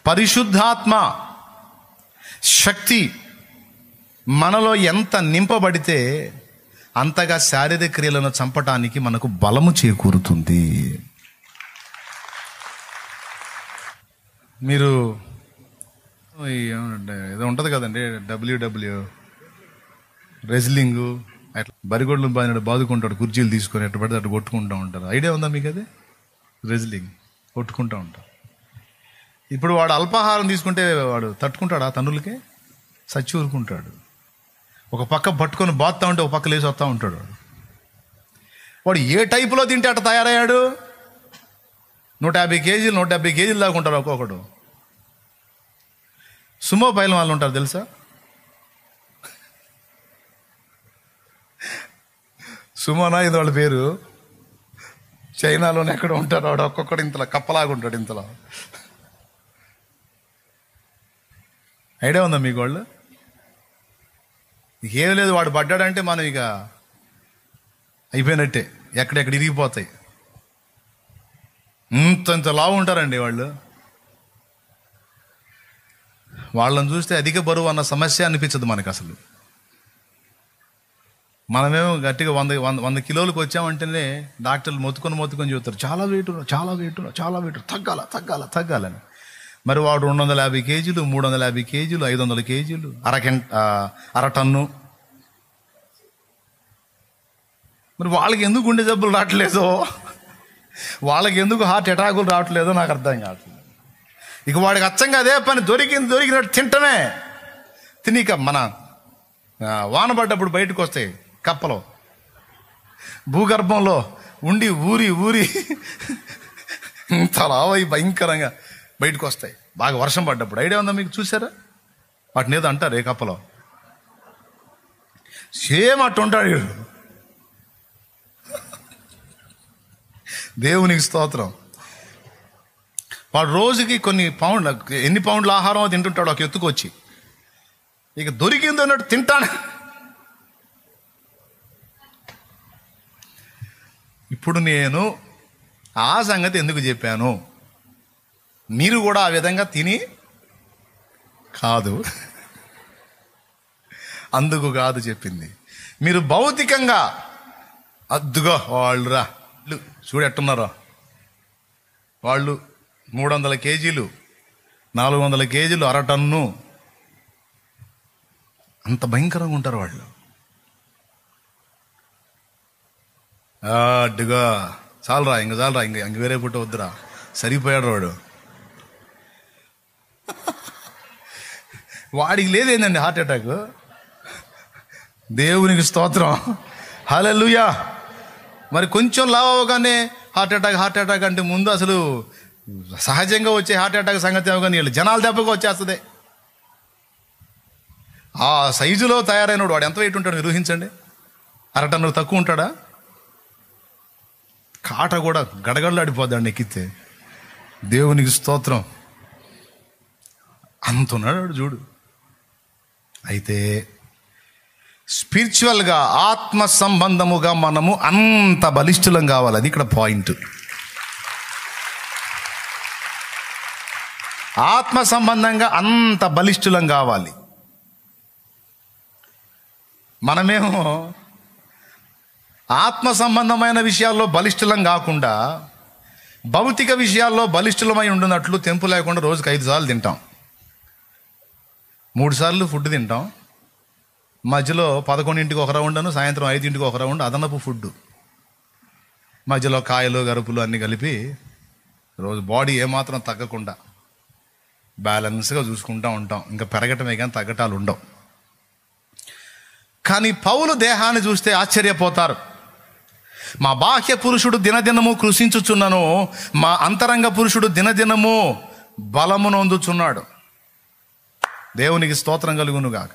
పరిశుద్ధాత్మ శక్తి మనలో ఎంత నింపబడితే అంతగా శారీరక క్రియలను చంపటానికి మనకు బలము చేకూరుతుంది. మీరు ఏదో ఉంటుంది కదండి, డబ్ల్యూడబ్ల్యూ రెజ్లింగు, అట్లా బరిగొడ్లు బాదుకుంటాడు, కుర్చీలు తీసుకొని ఎట్టు పడితే అటు కొట్టుకుంటూ ఉంటారు. ఐడియా ఉందా మీకు? అది రెజ్లింగ్, కొట్టుకుంటూ ఉంటారు. ఇప్పుడు వాడు అల్పాహారం తీసుకుంటే వాడు తట్టుకుంటాడు, ఆ తన్నులకి సచ్చి ఊరుకుంటాడు. ఒక పక్క పట్టుకొని బాత్తా ఉంటే ఒక పక్క లేచి వస్తూ ఉంటాడు. వాడు ఏ టైపులో తింటే అట్ట తయారయ్యాడు. 150 కేజీలు 170 కేజీలు దాకా ఉంటారు ఒక్కొక్కడు. సుమో పైల వాళ్ళు ఉంటారు తెలుసా? సుమోనా ఇది వాళ్ళ పేరు. చైనాలోనే ఎక్కడ ఉంటారు. వాడు ఒక్కొక్కడు ఇంతలో కప్పలాగా ఉంటాడు. ఇంతలో ఐడియా ఉందా మీకు? వాళ్ళు ఏం లేదు, వాడు పడ్డాడంటే మనం ఇక అయిపోయినట్టే, ఎక్కడెక్కడ ఇరిగిపోతాయి. ఇంత లావు ఉంటారండి వాళ్ళు. వాళ్ళని చూస్తే అధిక బరువు అన్న సమస్య అనిపించదు మనకు అసలు. మనమేమో గట్టిగా 100 కిలోలకు వచ్చామంటేనే డాక్టర్లు మొత్తుకొని చెబుతారు, చాలా వెయిట్ తగ్గాలని. మరి వాడు 250 కేజీలు 350 కేజీలు 500 కేజీలు అర టన్ను. మరి వాళ్ళకి ఎందుకు గుండె జబ్బులు రావట్లేదో, వాళ్ళకి ఎందుకు హార్ట్ అటాకులు రావట్లేదో నాకు అర్థం కావట్లేదు. ఇక వాడికి అచ్చంగా అదే పని, దొరికినట్టు తింటమే. తినిక మన వాన పడ్డప్పుడు బయటకు వస్తాయి కప్పలు, భూగర్భంలో ఉండి ఊరి తలావై భయంకరంగా బయటకు వస్తాయి బాగా వర్షం పడ్డప్పుడు. ఐడియా ఉందా మీకు? చూసారా? వాటిని ఏదో అంటారు ఏ కప్పలో. సేమ్ అట్టు ఉంటాడు. దేవునికి స్తోత్రం. వాడు రోజుకి ఎన్ని పౌండ్ల ఆహారం తింటుంటాడు ఒక ఎత్తుకొచ్చి. ఇక దొరికింది అన్నట్టు తింటాను. ఇప్పుడు నేను ఆ సంగతి ఎందుకు చెప్పాను? మీరు కూడా ఆ విధంగా తిని కాదు, అందుకు కాదు చెప్పింది. మీరు భౌతికంగా అద్దుగా వాళ్ళురా చూడు ఎట్టున్నారో, వాళ్ళు 300 కేజీలు 400 కేజీలు అర టన్ను, అంత భయంకరంగా ఉంటారు వాళ్ళు. అడ్డుగా చాలరా ఇంక వేరే పుట్ట వద్దురా, సరిపోయాడు వాడు. వాడికి లేదేందండి హార్ట్ అటాక్. దేవునికి స్తోత్రం, హల్లెలూయా. మరి కొంచెం లావు అవగానే హార్ట్ అటాక్ అంటే ముందు అసలు సహజంగా వచ్చే హార్ట్ అటాక్ సంగతి అవగానే వీళ్ళు జనాల దెబ్బగా వచ్చేస్తుంది. ఆ సైజులో తయారైనడు వాడు ఎంత వెయిట్ ఉంటాడు నిర్వహించండి. అరటన్ను తక్కువ ఉంటాడా? కాట కూడా గడగడలాడిపోద్దాడు ఎక్కితే. దేవునికి స్తోత్రం, అంతున్నాడు చూడు. అయితే స్పిరిచువల్గా ఆత్మ సంబంధముగా మనము అంత బలిష్ఠులం కావాలి. అది ఇక్కడ పాయింట్. ఆత్మ సంబంధంగా అంత బలిష్ఠులం కావాలి. మనమేమో ఆత్మ సంబంధమైన విషయాల్లో బలిష్ఠులం కాకుండా భౌతిక విషయాల్లో బలిష్ఠులమై ఉండున్నట్లు తెంపు లేకుండా రోజుకి 5 సార్లు తింటాం. 3 సార్లు ఫుడ్ తింటాం. మధ్యలో 11ంటికి ఒక రౌండ్, సాయంత్రం 5ంటికి ఒక రౌండ్ అదనపు ఫుడ్. మధ్యలో కాయలు గరుపులు అన్నీ కలిపి రోజు బాడీ ఏమాత్రం తగ్గకుండా బ్యాలెన్స్గా చూసుకుంటూ ఉంటాం. ఇంకా పెరగటమే కానీ తగ్గటాలు ఉండవు. కానీ పౌలు దేహాన్ని చూస్తే ఆశ్చర్యపోతారు. మా బాహ్య పురుషుడు దినదినము కృషించుచున్నను, మా అంతరంగ పురుషుడు దినదినము బలము నొందుచున్నాడు. దేవునికి స్తోత్రం కలుగును గాక.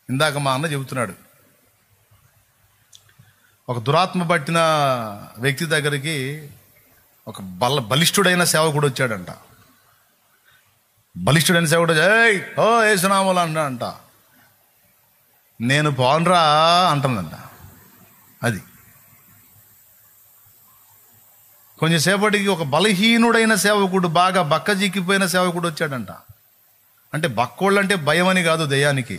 ఇందాక మా అన్న చెబుతున్నాడు, ఒక దురాత్మ పట్టిన వ్యక్తి దగ్గరికి ఒక బలిష్ఠుడైన సేవకుడు వచ్చాడంట. బలిష్ఠుడైన సేవకుడు ఏసునామూలు అంట. నేను పోన్రా అంటుందంట. అది కొంచెంసేపటికి ఒక బలహీనుడైన సేవకుడు, బాగా బక్కజిక్కిపోయిన సేవకుడు వచ్చాడంట. అంటే బక్కోళ్ళంటే భయం అని కాదు దెయ్యానికి,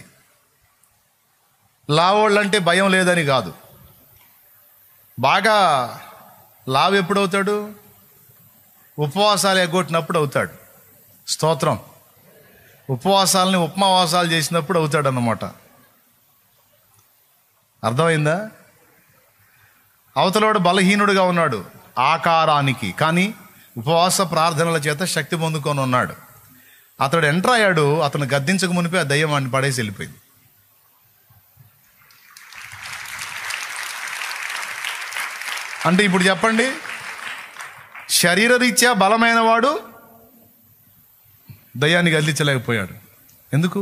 లావోళ్ళంటే భయం లేదని కాదు. బాగా లావు ఎప్పుడవుతాడు? ఉపవాసాలు ఎగ్గొట్టినప్పుడు అవుతాడు. స్తోత్రం. ఉపవాసాలని ఉపమావాసాలు చేసినప్పుడు అవుతాడు అన్నమాట. అర్థమైందా? అవతలవాడు బలహీనుడుగా ఉన్నాడు ఆకారానికి, కానీ ఉపవాస ప్రార్థనల చేత శక్తి పొందుకొని ఉన్నాడు. అతడు ఎంటర్ అయ్యాడు. అతను గద్దించక మునిపే ఆ దయ్యం వాడిని పడేసి వెళ్ళిపోయింది. అంటే ఇప్పుడు చెప్పండి, శరీరరీత్యా బలమైన వాడు దయ్యాన్ని గద్దించలేకపోయాడు. ఎందుకు?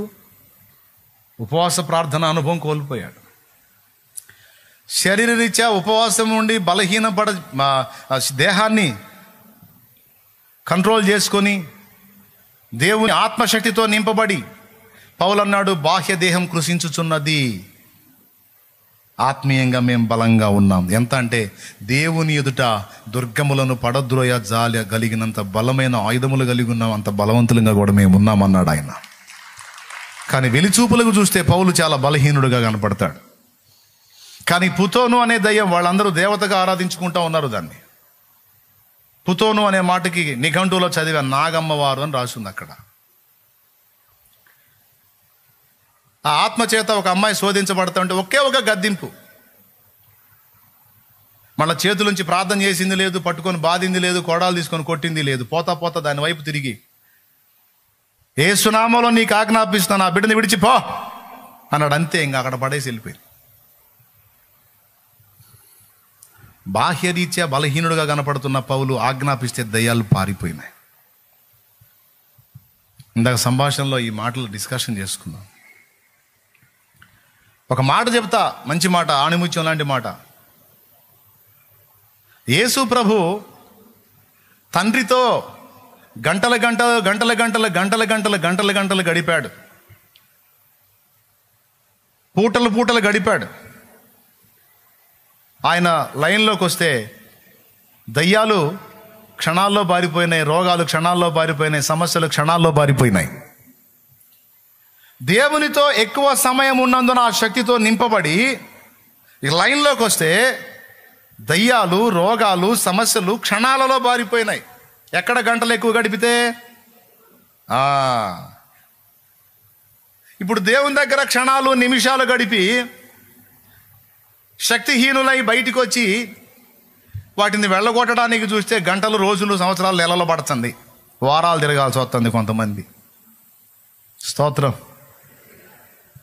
ఉపవాస ప్రార్థన అనుభవం కోల్పోయాడు. శరీరరీత్యా ఉపవాసం ఉండి బలహీనపడ దేహాన్ని కంట్రోల్ చేసుకొని దేవుని ఆత్మశక్తితో నింపబడి, పౌలు అన్నాడు, బాహ్య దేహం కృషించుచున్నది, ఆత్మీయంగా మేము బలంగా ఉన్నాం. ఎంత అంటే దేవుని ఎదుట దుర్గములను పడద్రోయ జాలి కలిగినంత బలమైన ఆయుధములు కలిగి ఉన్నాం, అంత బలవంతులుగా కూడా మేము ఉన్నామన్నాడు ఆయన. కానీ వెలిచూపులకు చూస్తే పౌలు చాలా బలహీనుడుగా కనపడతాడు. కానీ పుతోను అనే దయ్యం, వాళ్ళందరూ దేవతగా ఆరాధించుకుంటూ ఉన్నారు దాన్ని. పుతోను అనే మాటకి నిఘంటువులో చదివా, నాగమ్మవారు అని రాసింది అక్కడ. ఆ ఆత్మ చేత ఒక అమ్మాయి శోధించబడతా ఉంటే ఒకే ఒక గద్దింపు, మళ్ళీ చేతులుంచి ప్రార్థన చేసింది లేదు, పట్టుకొని బాధింది లేదు, కోడాలు తీసుకొని కొట్టింది లేదు. పోతా పోతా దాని వైపు తిరిగి, యేసు నామములో నీకు ఆజ్ఞాపిస్తున్నాను, ఆ బిడ్డని విడిచిపో అన్నాడు. అంతే, ఇంకా అక్కడ పడేసి వెళ్ళిపోయింది. బాహ్యరీత్యా బలహీనుడుగా కనపడుతున్న పౌలు ఆజ్ఞాపిస్తే దయ్యాలు పారిపోయినాయి. ఇందాక సంభాషణలో ఈ మాటలు డిస్కషన్ చేసుకుందాం. ఒక మాట చెప్తా, మంచి మాట, ఆణిముత్యం లాంటి మాట. యేసు ప్రభు తండ్రితో గంటల గంటలు గంటల గంటలు గంటల గంటలు గంటల గంటలు గడిపాడు, పూటలు పూటలు గడిపాడు. ఆయన లైన్లోకి వస్తే దయ్యాలు క్షణాల్లో పారిపోయినాయి, రోగాలు క్షణాల్లో పారిపోయినాయి, సమస్యలు క్షణాల్లో పారిపోయినాయి. దేవునితో ఎక్కువ సమయం ఉన్నందున ఆ శక్తితో నింపబడి ఈ లైన్లోకి వస్తే దయ్యాలు, రోగాలు, సమస్యలు క్షణాలలో పారిపోయినాయి. ఎక్కడ గంటలు ఎక్కువ గడిపితే. ఇప్పుడు దేవుని దగ్గర క్షణాలు నిమిషాలు గడిపి శక్తిహీనులై బయటికి వచ్చి వాటిని వెళ్ళగొట్టడానికి చూస్తే గంటలు, రోజులు, సంవత్సరాలు, నెలలు పడుతుంది, వారాలు తిరగాల్సి వస్తుంది కొంతమంది. స్తోత్రం.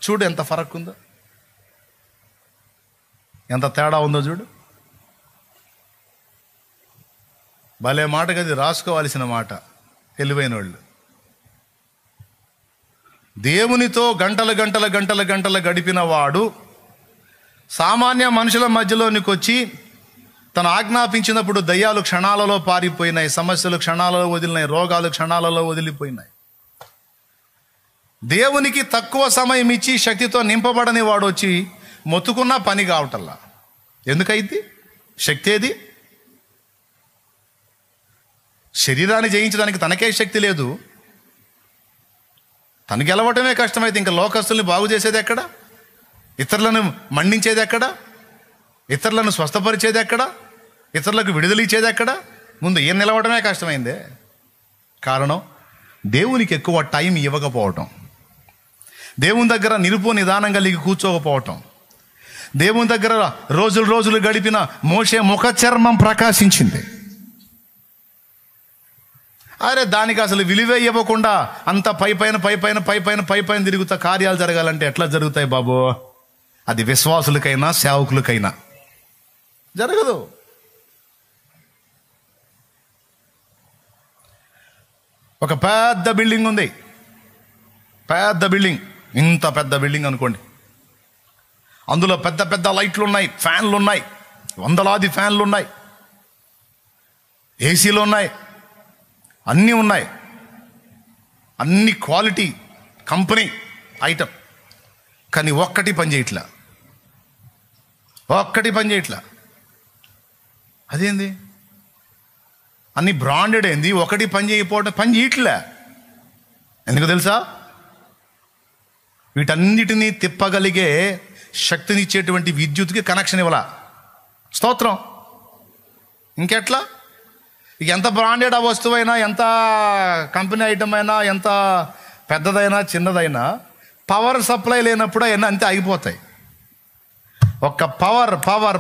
చూడు ఎంత ఫరక్ ఉందో, ఎంత తేడా ఉందో చూడు. భలే మాట కది, రాసుకోవాల్సిన మాట తెలివైన వాళ్ళు. దేవునితో గంటల గంటల గంటల గంటల గడిపిన వాడు సామాన్య మనుషుల మధ్యలోనికి వచ్చి తను ఆజ్ఞాపించినప్పుడు దయ్యాలు క్షణాలలో పారిపోయినాయి, సమస్యలు క్షణాలలో వదిలినాయి, రోగాలు క్షణాలలో వదిలిపోయినాయి. దేవునికి తక్కువ సమయం ఇచ్చి శక్తితో నింపబడని వాడు వచ్చి మొత్తుకున్నా పని కావటల్లా. ఎందుకైంది? శక్తి ఏది? శరీరాన్ని జయించడానికి తనకే శక్తి లేదు, తను గెలవటమే కష్టమైతే ఇంకా లోకస్తుల్ని బాగు చేసేది ఎక్కడ? ఇతరులను మండించేది ఎక్కడ? ఇతరులను స్వస్థపరిచేది ఎక్కడ? ఇతరులకు విడుదల ఇచ్చేది ఎక్కడ? ముందు ఏం నిలవడమే కష్టమైందే. కారణం దేవునికి ఎక్కువ టైం ఇవ్వకపోవటం, దేవుని దగ్గర నిరుపు నిదానం కలిగి కూర్చోకపోవటం. దేవుని దగ్గర రోజులు రోజులు గడిపిన మోషే ముఖ చర్మం ప్రకాశించింది. అరే దానికి అసలు విలువ ఇవ్వకుండా అంత పై పైన తిరుగుతా కార్యాలు జరగాలంటే ఎట్లా జరుగుతాయి బాబు? అది విశ్వాసులకైనా సేవకులకైనా జరగదు. ఒక పెద్ద బిల్డింగ్ ఉంది, పెద్ద బిల్డింగ్, ఇంత పెద్ద బిల్డింగ్ అనుకోండి. అందులో పెద్ద పెద్ద లైట్లు ఉన్నాయి, ఫ్యాన్లు ఉన్నాయి, వందలాది ఫ్యాన్లు ఉన్నాయి, ఏసీలు ఉన్నాయి, అన్నీ ఉన్నాయి, అన్ని క్వాలిటీ కంపెనీ ఐటమ్. కానీ ఒక్కటి పని చేయట్లా. అదేంది? అన్ని బ్రాండెడ్ అయింది, ఒకటి పని చేయకపోవడం, పని చేయట్లే. ఎందుకు తెలుసా? వీటన్నిటినీ తిప్పగలిగే శక్తినిచ్చేటువంటి విద్యుత్కి కనెక్షన్ ఇవ్వాల. స్తోత్రం. ఇంకెట్లా? ఎంత బ్రాండెడ్ ఆ వస్తువైనా, ఎంత కంపెనీ ఐటమ్ అయినా, ఎంత పెద్దదైనా చిన్నదైనా, పవర్ సప్లై లేనప్పుడు అవన్నీ అంతే ఆగిపోతాయి. ఒక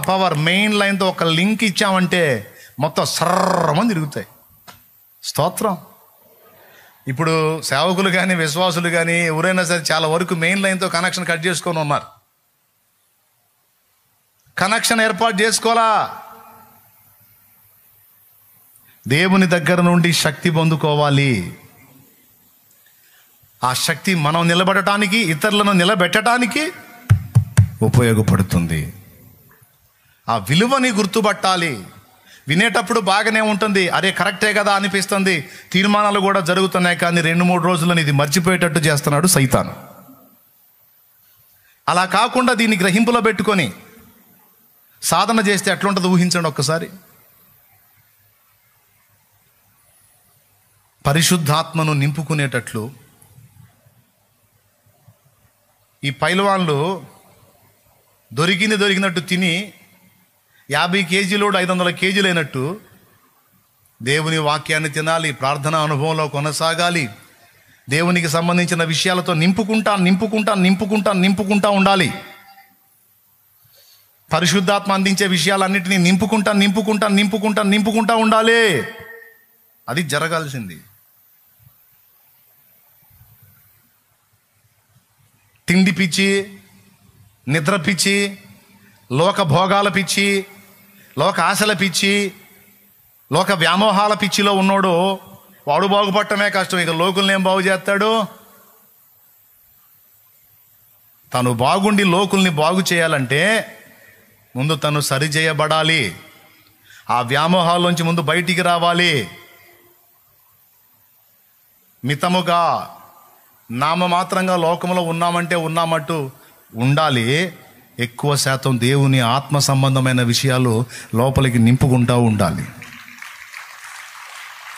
పవర్ మెయిన్ లైన్తో ఒక లింక్ ఇచ్చామంటే మొత్తం సర్రమని తిరుగుతాయి. స్తోత్రం. ఇప్పుడు సేవకులు కానీ విశ్వాసులు కానీ ఎవరైనా సరే చాలా వరకు మెయిన్ లైన్తో కనెక్షన్ కట్ చేసుకొని ఉన్నారు. కనెక్షన్ ఏర్పాటు చేసుకోవాలా. దేవుని దగ్గర నుండి శక్తి పొందుకోవాలి. ఆ శక్తి మనం నిలబడటానికి, ఇతరులను నిలబెట్టడానికి ఉపయోగపడుతుంది. ఆ విలువని గుర్తుపట్టాలి. వినేటప్పుడు బాగానే ఉంటుంది, అరే కరెక్టే కదా అనిపిస్తుంది, తీర్మానాలు కూడా జరుగుతున్నాయి. కానీ 2-3 రోజులను ఇది మర్చిపోయేటట్టు చేస్తున్నాడు సైతాను. అలా కాకుండా దీన్ని గ్రహింపులో పెట్టుకొని సాధన చేస్తే ఎట్లుంటుంది ఊహించండి ఒక్కసారి. పరిశుద్ధాత్మను నింపుకునేటట్లు ఈ పైలవాన్లు దొరికినట్టు తిని 50 కేజీలోడు 500 కేజీలు అయినట్టు దేవుని వాక్యాన్ని తినాలి, ప్రార్థనా అనుభవంలో కొనసాగాలి, దేవునికి సంబంధించిన విషయాలతో నింపుకుంటా ఉండాలి. పరిశుద్ధాత్మ అందించే విషయాలన్నింటినీ నింపుకుంటా ఉండాలి. అది జరగాల్సింది. తిండి పిచ్చి, నిద్ర పిచ్చి, లోక భోగాల పిచ్చి, లోక ఆశల పిచ్చి, లోక వ్యామోహాల పిచ్చిలో ఉన్నోడు వాడు బాగుపడటమే కష్టం. ఇక లోకుల్ని ఏం బాగు చేస్తాడు? తను బాగుండి లోకుల్ని బాగు చేయాలంటే ముందు తను సరిచేయబడాలి. ఆ వ్యామోహాల్లోంచి ముందు బయటికి రావాలి. మితముగా నామమాత్రంగా లోకంలో ఉన్నామట్టు ఉండాలి. ఎక్కువ శాతం దేవుని ఆత్మ సంబంధమైన విషయాలు లోపలికి నింపుకుంటూ ఉండాలి.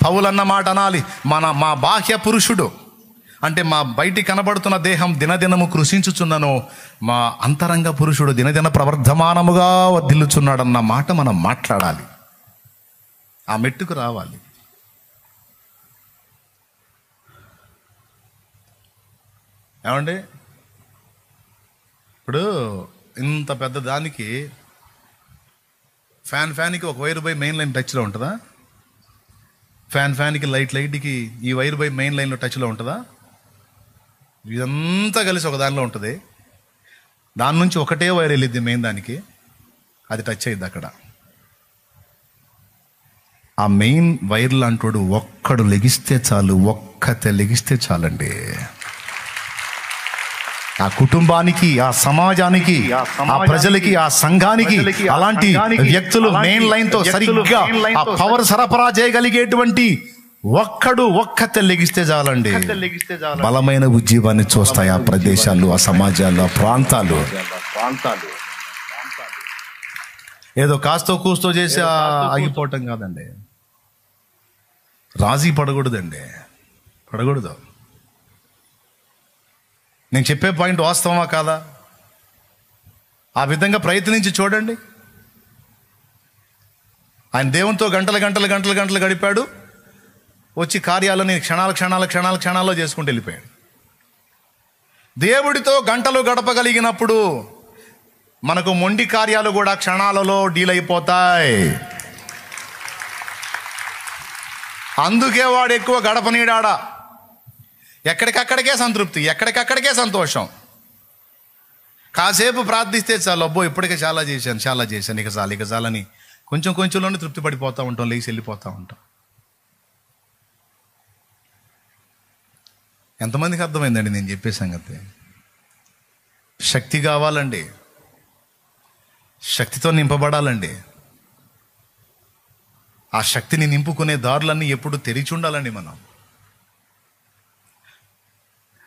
పౌలన్న మాట అనాలి, మా బాహ్య పురుషుడు అంటే మా బయటి కనబడుతున్న దేహం దినదినము కృషించుచున్నను, మా అంతరంగ పురుషుడు దినదిన ప్రవర్ధమానముగా వర్ధిల్లుచున్నాడన్న మాట మనం మాట్లాడాలి. ఆ మెట్టుకు రావాలి. ఏమండి, ఇప్పుడు ఇంత పెద్ద దానికి ఫ్యాన్కి ఒక వైర్ బై మెయిన్ లైన్ టచ్లో ఉంటుందా? ఫ్యాన్కి లైట్కి ఈ వైర్ బై మెయిన్ లైన్లో టచ్లో ఉంటుందా? ఇదంతా కలిసి ఒక దానిలో ఉంటుంది. దాని నుంచి ఒకటే వైర్ వెళ్ళిద్ది మెయిన్ దానికి, అది టచ్ అయ్యిద్ది అక్కడ. ఆ మెయిన్ వైర్లు అంటాడు ఒక్కడు లెగిస్తే చాలు, ఒక్కతే లెగిస్తే చాలండి. ఆ కుటుంబానికి, ఆ సమాజానికి, ఆ ప్రజలకి, ఆ సంఘానికి అలాంటి వ్యక్తులు మెయిన్ లైన్ తో సరిగ్గా ఆ పవర్ సరఫరా చేయగలిగేటువంటి ఒక్కతే లెగిస్తే చాలండి. బలమైన ఉద్యమాన్ని చూస్తాయి ఆ ప్రదేశాలు, ఆ సమాజాలు, ఆ ప్రాంతాలు. ఏదో కాస్తో కూస్తో చేసి ఆగిపోవటం కాదండి. రాజీ పడకూడదు. నేను చెప్పే పాయింట్ వాస్తవమా కాదా? ఆ విధంగా ప్రయత్నించి చూడండి. ఆయన దేవునితో గంటలు గడిపాడు. వచ్చి కార్యాలని క్షణాల్లో చేసుకుంటూ వెళ్ళిపోయాడు. దేవుడితో గంటలు గడపగలిగినప్పుడు మనకు మొండి కార్యాలు కూడా క్షణాలలో డీల్ అయిపోతాయి. అందుకే వాడు ఎక్కువ గడపనీడాడా. ఎక్కడికక్కడికే సంతృప్తి, ఎక్కడికక్కడికే సంతోషం. కాసేపు ప్రార్థిస్తే చాలు, అబ్బో ఇప్పటికే చాలా చేశాను ఇక చాలని కొంచెంలోనే తృప్తి పడిపోతూ ఉంటాం, లేచి వెళ్ళిపోతూ ఉంటాం. ఎంతమందికి అర్థమైందండి నేను చెప్పే సంగతి? శక్తి కావాలండి, శక్తితో నింపబడాలండి. ఆ శక్తిని నింపుకునే దారులన్నీ ఎప్పుడు తెరిచి ఉండాలండి మనం.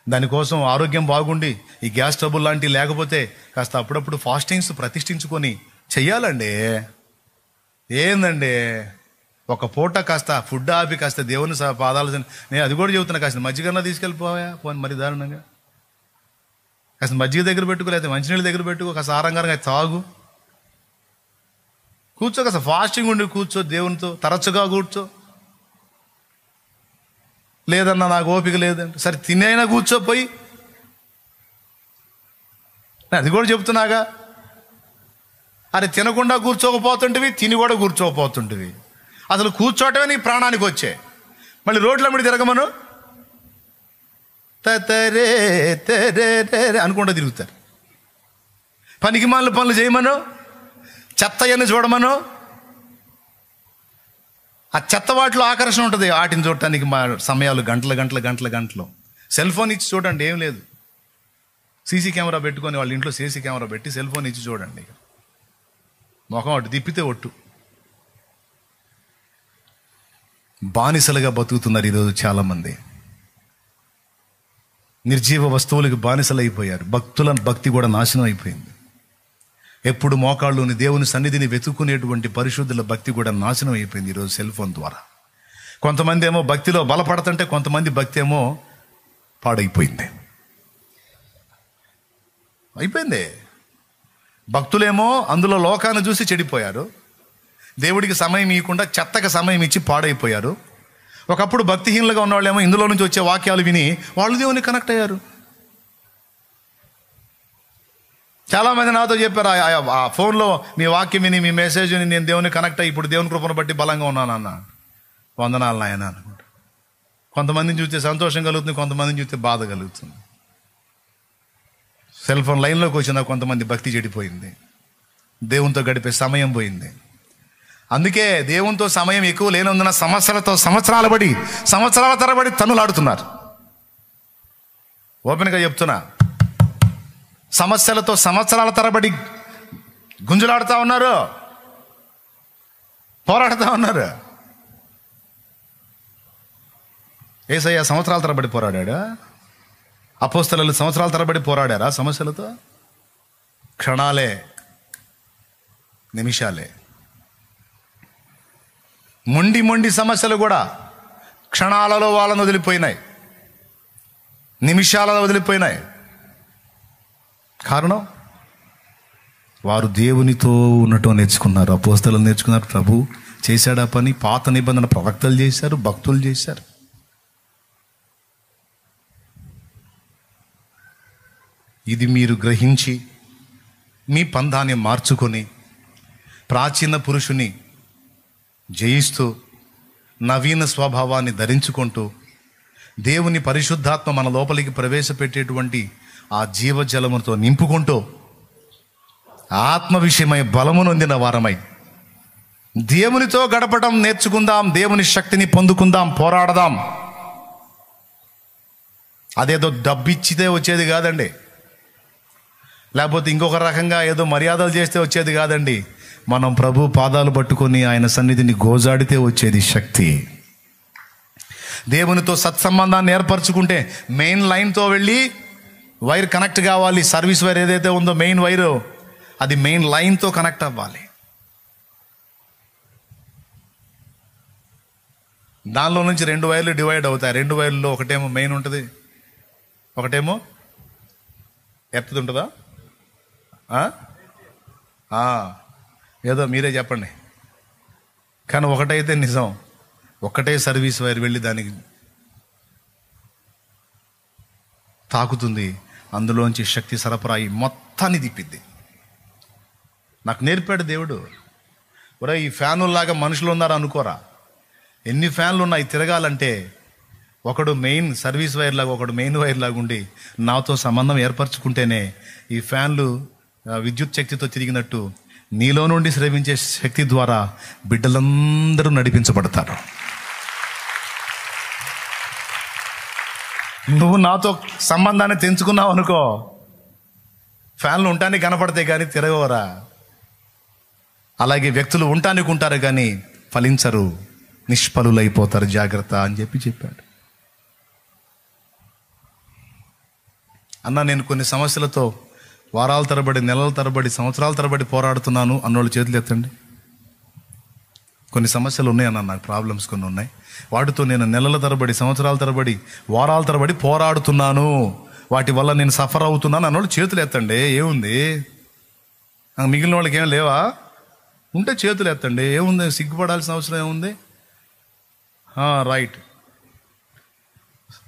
దానికోసం ఆరోగ్యం బాగుండి ఈ గ్యాస్ ట్రబుల్ లాంటివి లేకపోతే కాస్త అప్పుడప్పుడు ఫాస్టింగ్స్ ప్రతిష్ఠించుకొని చెయ్యాలండి. ఏందండి ఒక పూట కాస్త ఫుడ్ ఆపి కాస్త దేవుని పాదాలు, నేను అది కూడా చెబుతున్నా, కాస్త మజ్జిగన్నా తీసుకెళ్ళిపోయా పోనీ, మరి దారుణంగా కాస్త మజ్జిగ దగ్గర పెట్టుకో, లేకపోతే మంచినీళ్ళ దగ్గర పెట్టుకో, కాస్త ఆరంగారంగా తాగు, కూర్చో, కాస్త ఫాస్టింగ్ ఉండి కూర్చో, దేవునితో తరచుగా కూర్చో. లేదన్నా నాకు ఓపిక లేదంటే సరే తినైనా కూర్చోపోయి, అది కూడా చెప్తున్నాగా. అరే తినకుండా కూర్చోకపోతుంటివి, తిని కూడా కూర్చోకపోతుంటివి. అసలు కూర్చోటమే నీ ప్రాణానికి వచ్చే, మళ్ళీ రోడ్ల మీద తిరగమను తరే తెరే అనుకుంటూ తిరుగుతారు. పనికి మాలిన పనులు చేయమను, చెత్త అన్ని చూడమను. ఆ చెత్త వాటిలో ఆకర్షణ ఉంటుంది, వాటిని చూడటానికి మా సమయాలు గంటలు. సెల్ ఫోన్ ఇచ్చి చూడండి, ఏం లేదు. సీసీ కెమెరా పెట్టుకొని వాళ్ళ ఇంట్లో సీసీ కెమెరా పెట్టి సెల్ ఫోన్ ఇచ్చి చూడండి, ముఖం అటు తిప్పితే ఒట్టు. బానిసలుగా బతుకుతున్నారు ఈరోజు చాలామంది. నిర్జీవ వస్తువులకు బానిసలు అయిపోయారు. భక్తి కూడా నాశనం అయిపోయింది. ఎప్పుడు మోకాళ్ళుని దేవుని సన్నిధిని వెతుక్కునేటువంటి పరిశుద్ధుల భక్తి కూడా నాశనం అయిపోయింది ఈరోజు సెల్ ఫోన్ ద్వారా. కొంతమంది ఏమో భక్తిలో బలపడుతుంటే, కొంతమంది భక్తి ఏమో పాడైపోయింది. భక్తులేమో అందులో లోకాన్ని చూసి చెడిపోయారు, దేవుడికి సమయం ఇవ్వకుండా చెత్తగా సమయం ఇచ్చి పాడైపోయారు. ఒకప్పుడు భక్తిహీనులుగా ఉన్నవాళ్ళేమో ఇందులో నుంచి వచ్చే వాక్యాలు విని వాళ్ళు దేవుని కనెక్ట్ అయ్యారు. చాలామంది నాతో చెప్పారు, ఆ ఫోన్లో మీ వాక్యం విని మీ మెసేజ్ విని నేను దేవుని కనెక్ట్ అయ్యి ఇప్పుడు దేవుని కృపను బట్టి బలంగా ఉన్నాను అన్న. వందనాలు నాయన అనుకుంటా. కొంతమందిని చూస్తే సంతోషం కలుగుతుంది, కొంతమందిని చూస్తే బాధ కలుగుతుంది. సెల్ ఫోన్ లైన్లోకి వచ్చిన కొంతమంది భక్తి చెడిపోయింది, దేవునితో గడిపే సమయం పోయింది. అందుకే దేవునితో సమయం ఎక్కువ లేనందున సంవత్సరాల తరబడి తన్నులాడుతున్నారు. ఓపెన్గా చెప్తున్నా, సమస్యలతో సంవత్సరాల తరబడి గుంజులాడుతూ ఉన్నారు, పోరాడుతూ ఉన్నారు. యేసయ్య సంవత్సరాల తరబడి పోరాడా? అపోస్తలులు సంవత్సరాల తరబడి పోరాడారా సమస్యలతో? క్షణాలే, నిమిషాలే. మొండి సమస్యలు కూడా క్షణాలలో వాళ్ళని వదిలిపోయినాయి, నిమిషాలలో వదిలిపోయినాయి. కారణం వారు దేవునితో ఉన్నట్టు నేర్చుకున్నారు. అపోస్తలులు నేర్చుకున్నారు, ప్రభు చేశాడా పని. పాత నిబంధన ప్రవక్తలు చేశారు, భక్తులు చేశారు. ఇది మీరు గ్రహించి మీ పందాన్ని మార్చుకొని ప్రాచీన పురుషుని జయిస్తూ నవీన స్వభావాన్ని ధరించుకుంటూ దేవుని పరిశుద్ధాత్మ మన లోపలికి ప్రవేశపెట్టేటువంటి ఆ జీవజలముతో నింపుకుంటూ ఆత్మ విషయమై బలము నొందిన వారమై దేవునితో గడపడం నేర్చుకుందాం, దేవుని శక్తిని పొందుకుందాం, పోరాడదాం. అదేదో డబ్బిచ్చితే వచ్చేది కాదండి, లేకపోతే ఇంకొక రకంగా ఏదో మర్యాదలు చేస్తే వచ్చేది కాదండి. మనం ప్రభు పాదాలు పట్టుకొని ఆయన సన్నిధిని గోజాడితే వచ్చేది శక్తి. దేవునితో సత్సంబంధాన్ని ఏర్పరచుకుంటే మెయిన్ లైన్తో వెళ్ళి వైర్ కనెక్ట్ కావాలి. సర్వీస్ వైర్ ఏదైతే ఉందో మెయిన్ వైరు, అది మెయిన్ లైన్తో కనెక్ట్ అవ్వాలి. దానిలో నుంచి 2 వైర్లు డివైడ్ అవుతాయి. 2 వైర్లలో ఒకటేమో మెయిన్ ఉంటుంది, ఒకటేమో ఎర్త్ ఉంటుందా? ఏదో మీరే చెప్పండి. కానీ ఒకటైతే నిజం, ఒక్కటే సర్వీస్ వైర్ వెళ్ళి దానికి తాకుతుంది, అందులోంచి శక్తి సరఫరా అయి మొత్తాన్ని తిప్పిద్ది. నాకు నేర్పాడు దేవుడు. ఒరే, ఈ ఫ్యానుల్లాగా మనుషులు ఉన్నారు అనుకోరా. ఎన్ని ఫ్యాన్లు ఉన్నాయి తిరగాలంటే, ఒకడు మెయిన్ సర్వీస్ వైర్ లాగా, ఒకడు మెయిన్ వైర్ లాగా ఉండి నాతో సంబంధం ఏర్పరచుకుంటేనే ఈ ఫ్యాన్లు విద్యుత్ శక్తితో తిరిగినట్టు నీలో నుండి స్రవించే శక్తి ద్వారా బిడ్డలందరూ నడిపించబడతారు. నువ్వు నాతో సంబంధాన్ని తెంచుకున్నావు అనుకో, ఫ్యాన్లు ఉండటానికి కనపడతాయి కానీ తిరగవరా. అలాగే వ్యక్తులు ఉండటానికి ఉంటారు కానీ ఫలించరు, నిష్ఫలులైపోతారు, జాగ్రత్త అని చెప్పాడు. అన్న, నేను కొన్ని సమస్యలతో వారాల తరబడి, నెలల తరబడి, సంవత్సరాల తరబడి పోరాడుతున్నాను అన్నోళ్ళు చేతులు ఎత్తండి. కొన్ని సమస్యలు ఉన్నాయన్న, నాకు ప్రాబ్లమ్స్ కొన్ని ఉన్నాయి. వాటితో నేను నెలల తరబడి, సంవత్సరాల తరబడి, వారాల తరబడి పోరాడుతున్నాను, వాటి వల్ల నేను సఫర్ అవుతున్నాను అన్నోళ్ళు చేతులు ఎత్తండి. ఏముంది? మిగిలిన వాళ్ళకి ఏం లేవా? ఉంటే చేతులు ఎత్తండి. ఏముంది? సిగ్గుపడాల్సిన అవసరం ఏముంది? రైట్.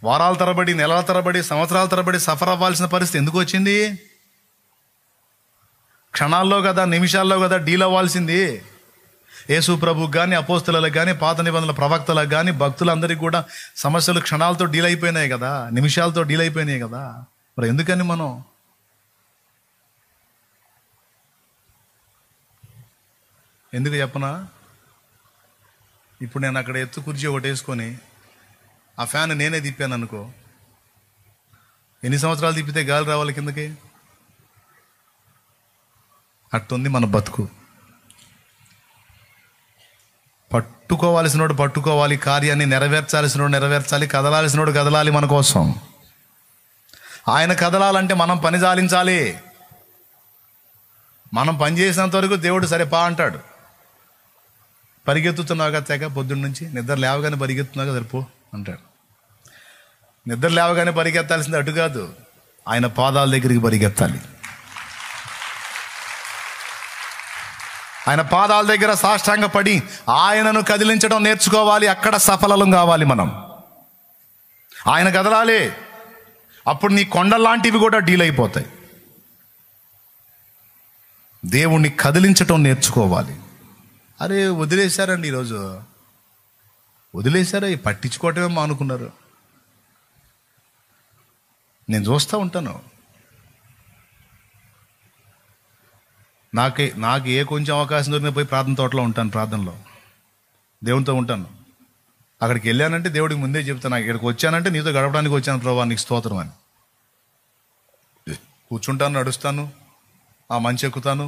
వారాల తరబడి, నెలల తరబడి, సంవత్సరాల తరబడి సఫర్ అవ్వాల్సిన పరిస్థితి ఎందుకు వచ్చింది? క్షణాల్లో కదా, నిమిషాల్లో కదా డీల్ అవ్వాల్సింది. యేసు ప్రభుకు కానీ, అపోస్తలులకు కానీ, పాత నిబంధనల ప్రవక్తలకు కానీ, భక్తులందరికీ కూడా సమస్యలు క్షణాలతో డీల్ అయిపోయినాయి కదా, నిమిషాలతో డీల్ అయిపోయినాయి కదా. మరి ఎందుకని మనం ఎందుకు చెప్పనా? ఇప్పుడు నేను అక్కడ ఎత్తు కుర్చీ ఒకటి వేసుకొని ఆ ఫ్యాన్ నేనే తిప్పాను అనుకో, ఎన్ని సంవత్సరాలు తిప్పితే గాలి రావాలి కిందకి? అట్టుంది మన బతుకు. పట్టుకోవాల్సినోడు పట్టుకోవాలి, కార్యాన్ని నెరవేర్చాల్సినోడు నెరవేర్చాలి, కదలాల్సినోడు కదలాలి మన కోసం. ఆయన కదలాలంటే మనం పని చాలించాలి. మనం పని చేసినంత వరకు దేవుడు సరే పా అంటాడు. పరిగెత్తుతున్నావుగా తెగ పొద్దున్న నుంచి, నిద్ర లేవగానే పరిగెత్తున్నావుగా సరిపో అంటాడు. నిద్ర లేవగానే పరిగెత్తాల్సింది అటు కాదు, ఆయన పాదాల దగ్గరికి పరిగెత్తాలి. ఆయన పాదాల దగ్గర సాష్టాంగ పడి ఆయనను కదిలించడం నేర్చుకోవాలి. అక్కడ సఫలం కావాలి మనం. ఆయన కదలాలి, అప్పుడు నీ కొండలాంటివి కూడా డీల్ అయిపోతాయి. దేవుణ్ణి కదిలించటం నేర్చుకోవాలి. అరే వదిలేశారండి, ఈరోజు వదిలేశారా? పట్టించుకోవటమే మానుకున్నారు. నేను చూస్తూ ఉంటాను. నాకు ఏ కొంచెం అవకాశం దొరికినా పోయి ప్రార్థన తోటలో ఉంటాను, ప్రార్థనలో దేవునితో ఉంటాను. అక్కడికి వెళ్ళానంటే దేవుడికి ముందే చెప్తాను, ఇక్కడికి వచ్చానంటే నీతో గడపడానికి వచ్చాను ప్రభా, నీకు స్తోత్రం అని. కూర్చుంటాను, నడుస్తాను, ఆ మంచి ఎక్కుతాను,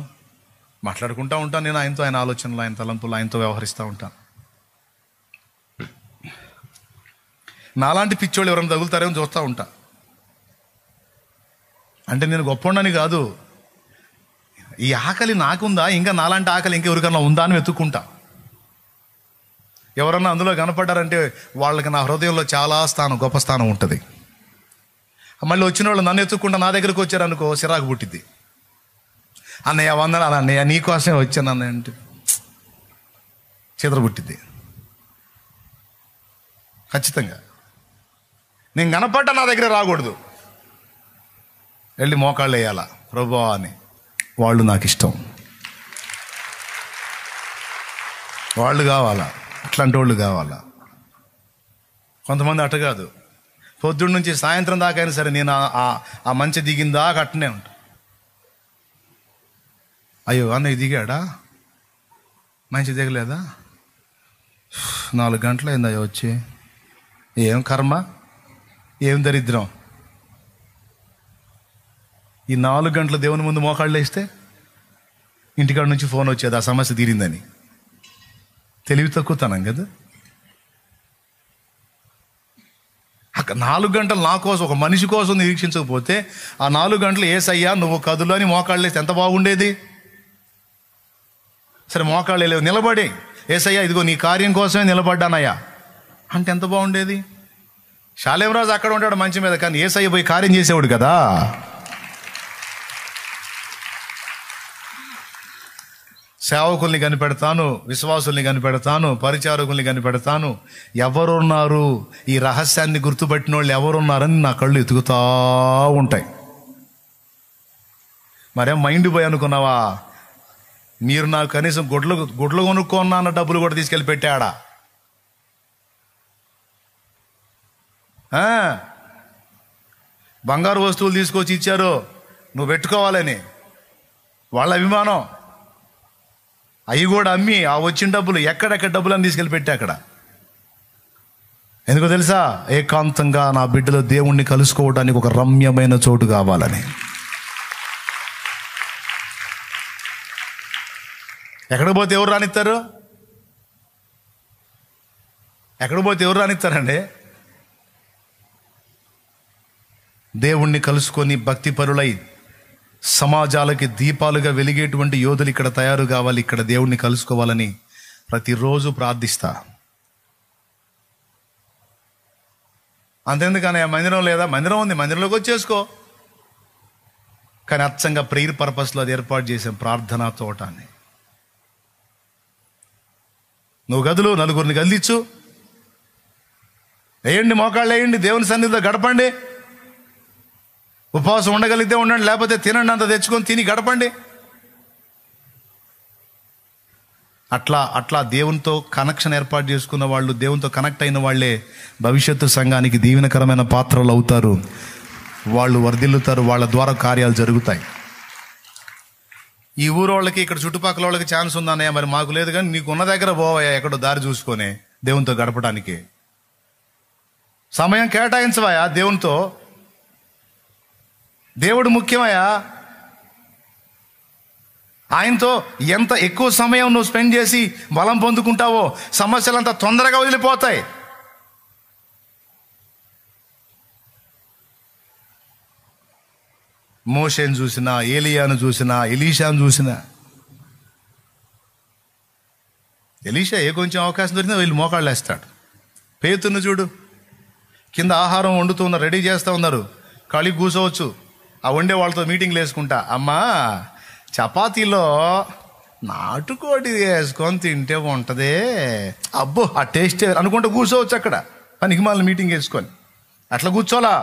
మాట్లాడుకుంటూ ఉంటాను. నేను ఆయనతో, ఆయన ఆలోచనలు, ఆయన తలంపులు, ఆయనతో వ్యవహరిస్తూ ఉంటాను. నాలాంటి పిచ్చోళ్ళు ఎవరైనా తగులుతారేమో చూస్తూ ఉంటా. అంటే నేను గొప్పవాడిని కాదు, ఈ ఆకలి నాకుందా, ఇంకా నాలాంటి ఆకలి ఇంకెవరికన్నా ఉందా అని వెతుక్కుంటా. ఎవరన్నా అందులో కనపడ్డారంటే వాళ్ళకి నా హృదయంలో చాలా స్థానం, గొప్ప స్థానం ఉంటుంది. మళ్ళీ వచ్చిన వాళ్ళు నన్ను ఎత్తుక్కుంటా నా దగ్గరికి వచ్చారనుకో, సిరాకు పుట్టిద్ది. అన్నయ్య వందనాలు అన్నయ్య, నీకోసమే వచ్చాను అన్నయ్య అంటే చిత్ర పుట్టిద్ది. ఖచ్చితంగా నేను కనపడ్డా నా దగ్గర రాకూడదు, వెళ్ళి మోకాళ్ళు వేయాలా ప్రభువా అని. వాళ్ళు నాకు ఇష్టం, వాళ్ళు కావాలా, అట్లాంటి వాళ్ళు కావాలా. కొంతమంది అట్ట కాదు, పొద్దున్న నుంచి సాయంత్రం దాకా అయినా సరే నేను ఆ మంచి దిగిందాకా అట్టనే ఉంటా. అయ్యో అన్నయ్య దిగాడా, మంచి దిగలేదా, 4 గంటలు అయింది అయ్యో వచ్చి, ఏం కర్మ, ఏం దరిద్రం. ఈ 4 గంటలు దేవుని ముందు మోకాళ్ళు వేస్తే ఇంటికాడ నుంచి ఫోన్ వచ్చేది, ఆ సమస్య తీరిందని. తెలివి తక్కువతనం కదా. 4 గంటలు నా కోసం, ఒక మనిషి కోసం నిరీక్షించకపోతే ఆ 4 గంటలు యేసయ్యా నువ్వు కదులు అని మోకాళ్ళు వేస్తే ఎంత బాగుండేది. సరే మోకాళ్ళు వేయలేవు, నిలబడి యేసయ్యా ఇదిగో నీ కార్యం కోసమే నిలబడ్డానయ్యా అంటే ఎంత బాగుండేది. శాలేమరాజు అక్కడ ఉంటాడు మంచి మీద, కానీ యేసయ్య పోయి కార్యం చేసేవాడు కదా. సేవకుల్ని కనిపెడతాను, విశ్వాసుల్ని కనిపెడతాను, పరిచారకుల్ని కనిపెడతాను. ఎవరున్నారు, ఈ రహస్యాన్ని గుర్తుపెట్టిన వాళ్ళు ఎవరున్నారని నా కళ్ళు ఎతుకుతా ఉంటాయి. మరేం మైండ్ పోయి అనుకున్నావా? మీరు నాకు కనీసం గుడ్లు కొనుక్కున్నా అన్న డబ్బులు కూడా తీసుకెళ్ళి పెట్టాడా? బంగారు వస్తువులు తీసుకొచ్చి ఇచ్చారు నువ్వు పెట్టుకోవాలని, వాళ్ళ అభిమానం. అవి కూడా అమ్మి ఆ వచ్చిన డబ్బులు ఎక్కడెక్కడ డబ్బులని తీసుకెళ్ళి పెట్టి అక్కడ. ఎందుకో తెలుసా? ఏకాంతంగా నా బిడ్డలు దేవుణ్ణి కలుసుకోవడానికి ఒక రమ్యమైన చోటు కావాలని. ఎక్కడికి పోతే ఎవరు రానిస్తారు? ఎక్కడికి పోతే ఎవరు రానిస్తారండి? దేవుణ్ణి కలుసుకొని భక్తిపరులై సమాజాలకి దీపాలుగా వెలిగేటువంటి యోధులు ఇక్కడ తయారు కావాలి. ఇక్కడ దేవుణ్ణి కలుసుకోవాలని ప్రతిరోజు ప్రార్థిస్తా. అంతెందుకనే మందిరం లేదా? మందిరం ఉంది, మందిరంలోకి వచ్చేసుకో. కానీ అచ్చంగా ప్రేయర్ పర్పస్లో అది ఏర్పాటు చేసాం, ప్రార్థనా తోటాన్ని. నువ్వు గదులు నలుగురిని గదిలిచ్చు, వేయండి, మోకాళ్ళు వేయండి, దేవుని సన్నిధిలో గడపండి. ఉపవాసం ఉండగలిగితే ఉండండి, లేకపోతే తినండి, అంత తెచ్చుకొని తిని గడపండి. అట్లా దేవునితో కనెక్షన్ ఏర్పాటు చేసుకున్న వాళ్ళు, దేవునితో కనెక్ట్ అయిన వాళ్ళే భవిష్యత్తు సంఘానికి దీవెనకరమైన పాత్రలు అవుతారు. వాళ్ళు వర్ధిల్లుతారు, వాళ్ళ ద్వారా కార్యాలు జరుగుతాయి. ఈ ఊరు వాళ్ళకి, ఇక్కడ చుట్టుపక్కల వాళ్ళకి ఛాన్స్ ఉందన్నయ్య, మరి మాకు లేదు. కానీ నీకు ఉన్న దగ్గర పోవయ్యా, ఎక్కడో దారి చూసుకొని దేవునితో గడపడానికి సమయం కేటాయించవయ్యా. దేవునితో, దేవుడు ముఖ్యమయ్యా. ఆయనతో ఎంత ఎక్కువ సమయం నువ్వు స్పెండ్ చేసి బలం పొందుకుంటావో సమస్యలు అంత తొందరగా వదిలిపోతాయి. మోషేను చూసినా, ఏలియాను చూసినా, ఎలీషాను చూసినా, ఎలీషా కొంచెం అవకాశం దొరికినా వీళ్ళు మోకాళ్ళు వేస్తాడు. పేతురుని చూడు, కింద ఆహారం వండుతున్నారు, రెడీ చేస్తూ ఉన్నారు, ఖాళీ కూర్చోవచ్చు. ఆ వండే వాళ్ళతో మీటింగ్లు వేసుకుంటా, అమ్మా చపాతీలో నాటుకోడి వేసుకొని తింటే ఉంటుందే, అబ్బో ఆ టేస్ట్ అనుకుంటూ కూర్చోవచ్చు అక్కడ, పనికి మళ్ళీ మీటింగ్ వేసుకొని. అట్లా కూర్చోలా,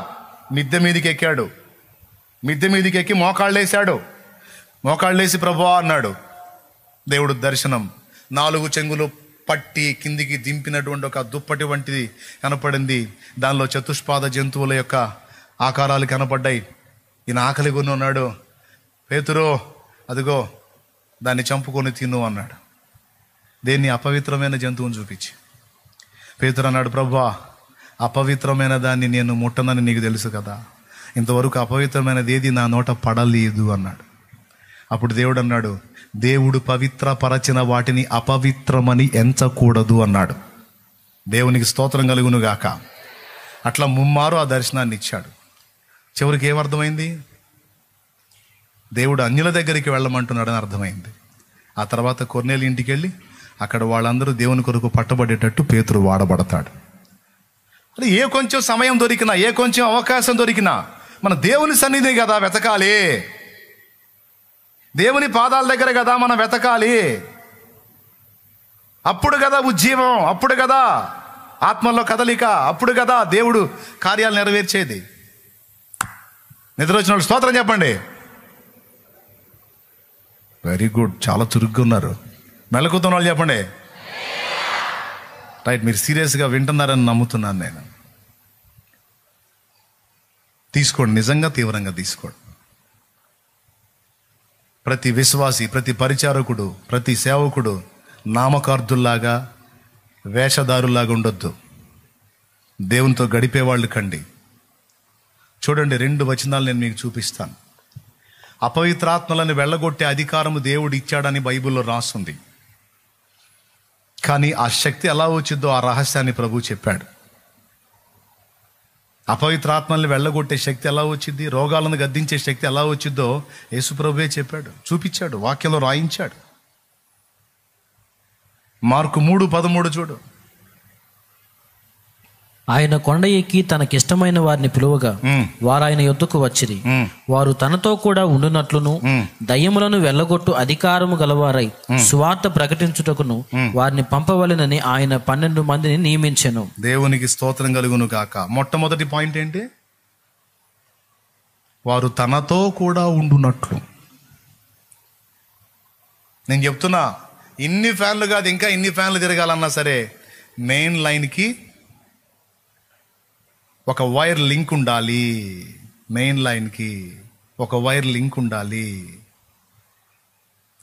మిద్దె మీదకి ఎక్కాడు. మిద్దె మీదకి ఎక్కి మోకాళ్ళు వేసాడు. మోకాళ్ళు వేసి ప్రభువా అన్నాడు. దేవుడు దర్శనం, 4 చెంగులు పట్టి కిందికి దింపినటువంటి ఒక దుప్పటి వంటిది కనపడింది. దానిలో చతుష్పాద జంతువుల యొక్క ఆకారాలు కనపడ్డాయి. ఈయన ఆకలి కొని ఉన్నాడు. పేతురు అదిగో దాన్ని చంపుకొని తిను అన్నాడు. దేన్ని? అపవిత్రమైన జంతువుని చూపించి. పేతురు అన్నాడు, ప్రభువా అపవిత్రమైన దాన్ని నేను ముట్టనని నీకు తెలుసు కదా, ఇంతవరకు అపవిత్రమైనది ఏది నా నోట పడలేదు అన్నాడు. అప్పుడు దేవుడు అన్నాడు, దేవుడు పవిత్రపరచిన వాటిని అపవిత్రమని ఎంచకూడదు అన్నాడు. దేవునికి స్తోత్రం కలుగును గాక. అట్లా ముమ్మారు ఆ దర్శనాన్ని ఇచ్చాడు. చివరికి ఏమర్థమైంది? దేవుడు అన్యుల దగ్గరికి వెళ్ళమంటున్నాడని అర్థమైంది. ఆ తర్వాత కొర్నేలు ఇంటికి వెళ్ళి అక్కడ వాళ్ళందరూ దేవుని కొరకు పట్టబడేటట్టు పేతురు వాడబడతాడు. అది ఏ కొంచెం సమయం దొరికినా, ఏ కొంచెం అవకాశం దొరికినా మన దేవుని సన్నిధి కదా వెతకాలి. దేవుని పాదాల దగ్గర కదా మనం వెతకాలి. అప్పుడు కదా ఉజ్జీవం, అప్పుడు కదా ఆత్మలో కదలిక, అప్పుడు కదా దేవుడు కార్యాలు నెరవేర్చేది. నిద్ర వచ్చిన వాళ్ళు స్తోత్రం చెప్పండి. వెరీ గుడ్, చాలా చురుగ్గా ఉన్నారు. మెలకుతున్న వాళ్ళు చెప్పండి. రైట్, మీరు సీరియస్గా వింటున్నారని నమ్ముతున్నాను నేను. తీసుకోండి, నిజంగా తీవ్రంగా తీసుకోండి. ప్రతి విశ్వాసి, ప్రతి పరిచారకుడు, ప్రతి సేవకుడు నామకార్థుల్లాగా, వేషధారుల్లాగా ఉండొద్దు. దేవునితో గడిపేవాళ్ళు కండి. చూడండి, 2 వచనాలు నేను మీకు చూపిస్తాను. అపవిత్రాత్మలను వెళ్ళగొట్టే అధికారము దేవుడు ఇచ్చాడని బైబిల్లో రాస్తుంది. కానీ ఆ శక్తి ఎలా వచ్చిందో ఆ రహస్యాన్ని ప్రభు చెప్పాడు. అపవిత్రాత్మల్ని వెళ్ళగొట్టే శక్తి ఎలా వచ్చింది, రోగాలను గద్దించే శక్తి ఎలా వచ్చిందో యేసు ప్రభువే చెప్పాడు, చూపించాడు, వాక్యంలో రాయించాడు. మార్కు 3:13 చూడు. ఆయన కొండ ఎక్కి తనకిష్టమైన వారిని పిలువగా వారు ఆయన యొద్దకు వచ్చిరి. వారు తనతో కూడా ఉండునట్లును దయ్యములను వెళ్ళగొట్టు అధికారము గలవారై సువార్త ప్రకటించుటకును వారిని పంపవలెనని ఆయన 12 మందిని నియమించెను. దేవునికి స్తోత్రం కలుగును గాక. మొట్టమొదటి పాయింట్ ఏంటి? వారు తనతో కూడా ఉండునట్లు. నేను చెప్తున్నా, ఇన్ని ఫ్యాన్లు కాదు, ఇంకా ఇన్ని ఫ్యాన్లు తిరగాలన్నా సరే మెయిన్ లైన్కి ఒక వైర్ లింక్ ఉండాలి. మెయిన్ లైన్కి ఒక వైర్ లింక్ ఉండాలి.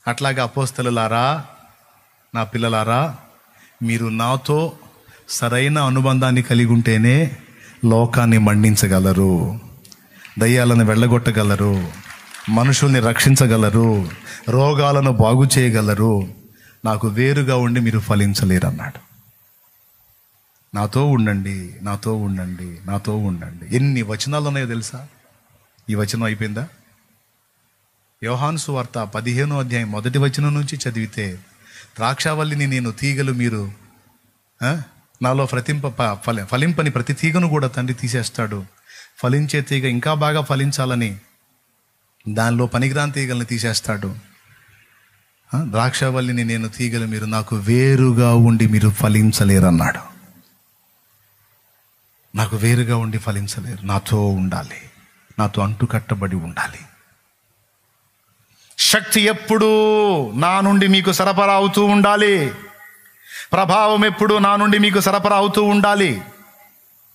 అట్లాగే అపోస్తలులారా, నా పిల్లలారా, మీరు నాతో సరైన అనుబంధాన్ని కలిగి ఉంటేనే లోకాన్ని మండించగలరు, దయ్యాలను వెళ్ళగొట్టగలరు, మనుషుల్ని రక్షించగలరు, రోగాలను బాగు చేయగలరు. నాకు వేరుగా ఉండి మీరు ఫలించలేరు అన్నాడు. నాతో ఉండండి, నాతో ఉండండి, నాతో ఉండండి. ఎన్ని వచనాలు ఉన్నాయో తెలుసా? ఈ వచనం అయిపోయిందా? యోహాను సువార్త 15వ అధ్యాయం 1వ వచనం నుంచి చదివితే ద్రాక్షావల్లిని నేను, తీగలు మీరు. నాలో ఫలింపని ప్రతి తీగను కూడా తండ్రి తీసేస్తాడు. ఫలించే తీగ ఇంకా బాగా ఫలించాలని దానిలో పనికిరాని తీగల్ని తీసేస్తాడు. ద్రాక్షావల్లిని నేను, తీగలు మీరు, నాకు వేరుగా ఉండి మీరు ఫలించలేరన్నాడు. నాకు వేరుగా ఉండి ఫలించలేరు, నాతో ఉండాలి, నాతో అంటుకట్టబడి ఉండాలి. శక్తి ఎప్పుడూ నా నుండి మీకు సరఫరా అవుతూ ఉండాలి. ప్రభావం ఎప్పుడు నా నుండి మీకు సరఫరా అవుతూ ఉండాలి.